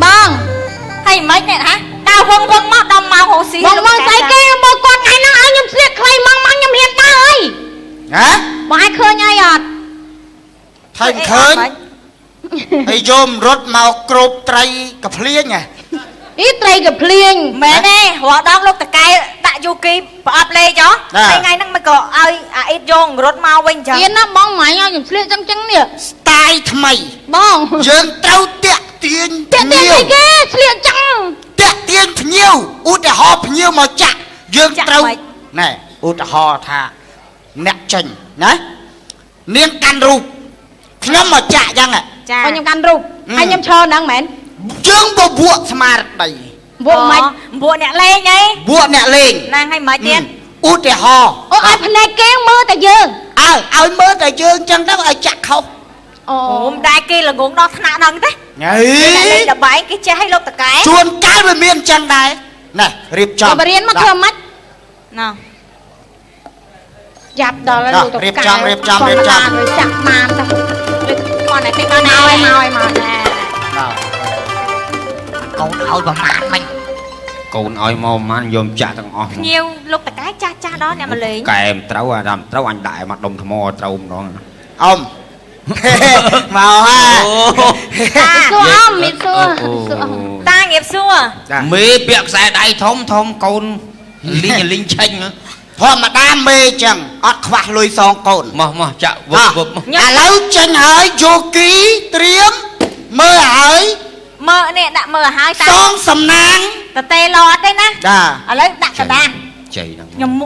Bông hay mấy nè hả đào vâng vâng mắc đâm màu hồ xí Vâng vâng thấy cái một con ngày nó ai nhầm xiết khay măng măng nhầm hiện ta ơi hả Bỏ ai khơi nhai ọt thành khơi hay dôm rốt màu cộp tray cà phê nha Ít đây gặp liền mẹ nè họ đang lúc tại cái đại Yuki bỏ ập lê cho cái ngày năng mà có ai ít dùng rốt màu quanh chẳng Yên nó bóng máy nhai nhầm xiết chăng chăng nè style thay mày Bông dương trâu tiệt tiền Tiện tiền gì ghê xiết chăng tiệt tiền nhiều út để họ nhiều mà chặt dương trâu này út để họ thà nẹt trình đấy niên can rụp nhóm mà chặt chăng à Có nhầm căn rụp Hay nhầm trơ nắng mến dương bộ buộc smart đầy Vụ mạch bộ nè lên nhé buộc nẹt lên nàng hay mấy tiền út để họ Ô ai phần này kéo mơ tại dương ai mơ tại dương chẳng đó ai chặt không hôm đại kia là ngủ đó thằng nào thế nhảy là bãi cái che hay lúc tại cái chuồn cái về miền chẳng đấy này riệp Bà chồng riêng mà thưa mắt nào Dạp đó là lụt riệp cái chồng Rồi chặt màn ta con này cái Màu em màu em màu Con ơi bà mạn mình Con ơi màu man dùm chả thằng oi nhiều lúc tại cái cha đó nè mà lấy Kèm trâu anh đại mặt đồng thầm mò trâu đó ông màu ha Xua không, mịn xua ta nghiệp xua Mê biếc xe đáy thông thông con Linh chênh á thôi mà đam mê chẳng ọt khoạc lùi xong cồn Mà chạ vụt lâu chân hỡi vô ký triếm mơ hỡi mơ nè đã mơ hai ta xong sầm nang ta tê lọt đây nè đà ở lấy đặt cả đàn Chạy đằng nhầm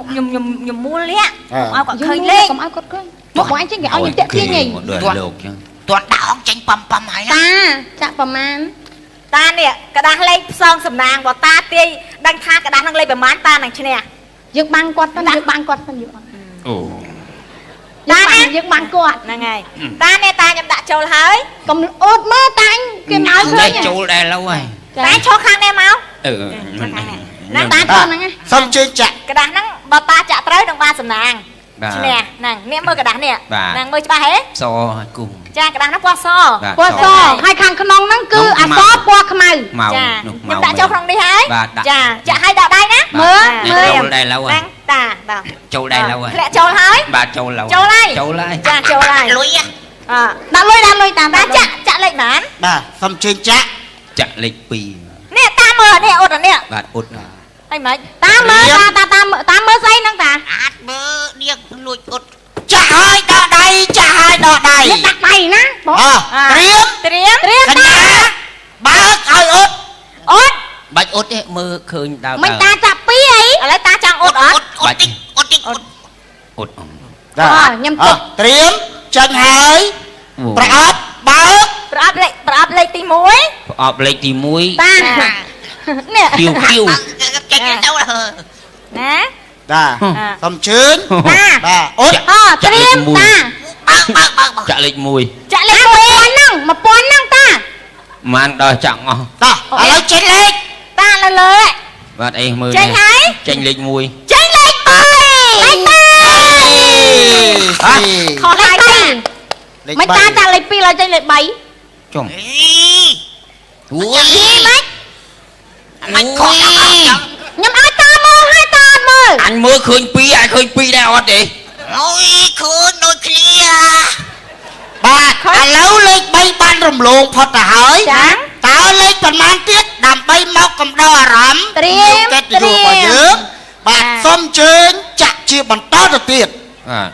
mua lẽ ao còn khơi Khơi lên lên Một bọn anh chứ kìa, ông nhìn tiện tiên nhỉ Tuần đảo chanh pầm hay lắm Ta, chạ bà man ta nè cả đàn lên xong sầm nàng vào ta tê đang tha cả đàn đang lên bờ mán ta này chứ nè Dương băng quạt phân, dương băng quạt phân Ồ Dương băng quạt nè ngày ta nè ta nhầm đã trâu hơi Cầm ốt mơ ta anh Kìa nói khơi Đây nhỉ chỗ đây lâu rồi ta cho khăn em máu Ta con nè xong trên chạy cái đàn năng bà ta chạ tới đồng ba sầm nàng nè nàng nè mơ cái đàn nè nàng mơ cho ba hết So cùng cha cái đàn nó qua so Qua so, hai khăn khăn nông nắng cứ à so qua khăn mày Màu cha nhầm đã cho không đi hết cha cha hai đạo đây nè Mơ Châu đây lâu rồi đang ta vào Châu đây lâu rồi lẹ trâu hơi Bà châu lâu trâu đây Châu lại cha trâu đây Lùi á đã lôi ta chạ lệnh bán bà xong trên chạy Chạ lịch bì nè ta mơ nè ột nè Bà út anh mấy Ta mơ dây năng ta Át bơ điên lùi út chạy hai đo đầy Nhất đặt mày ná triếm triếm nhà bác ai út ốt Bạch út ấy mơ khơi đào Mình ta chạp bí ấy ở lấy ta chẳng ốt ốt Út Nhâm tục triếm chân hỡi bạc bác ấp lấy tí muối Ọp lấy tí muối Ta Nè Kiêu Cái đâu là nè đà xong chín Ta bà út Triêm ta Chạ lịch mùi Chạy lên một bón năng ta Man đòi chẳng ngon ta ở lấy trên lên ta là lời Và đây mơ tranh hái Tranh lịch mùi tranh lệch tay khó lấy tay Mấy ta chạy lệch pi là chạy lệch bấy Chồng gì mấy Anh khó Nhâm ai ta mơ Anh mơ khơi pi đeo hết đi Ôi khơi đôi kia bà lâu lên bay ban rùm luồng phật là hỡi Chẳng tao lên phần mang tiết đàm bay mau cầm đo rắm Triêm kết dù bà dưỡng bà xong trên chặt chia bằng to được tiền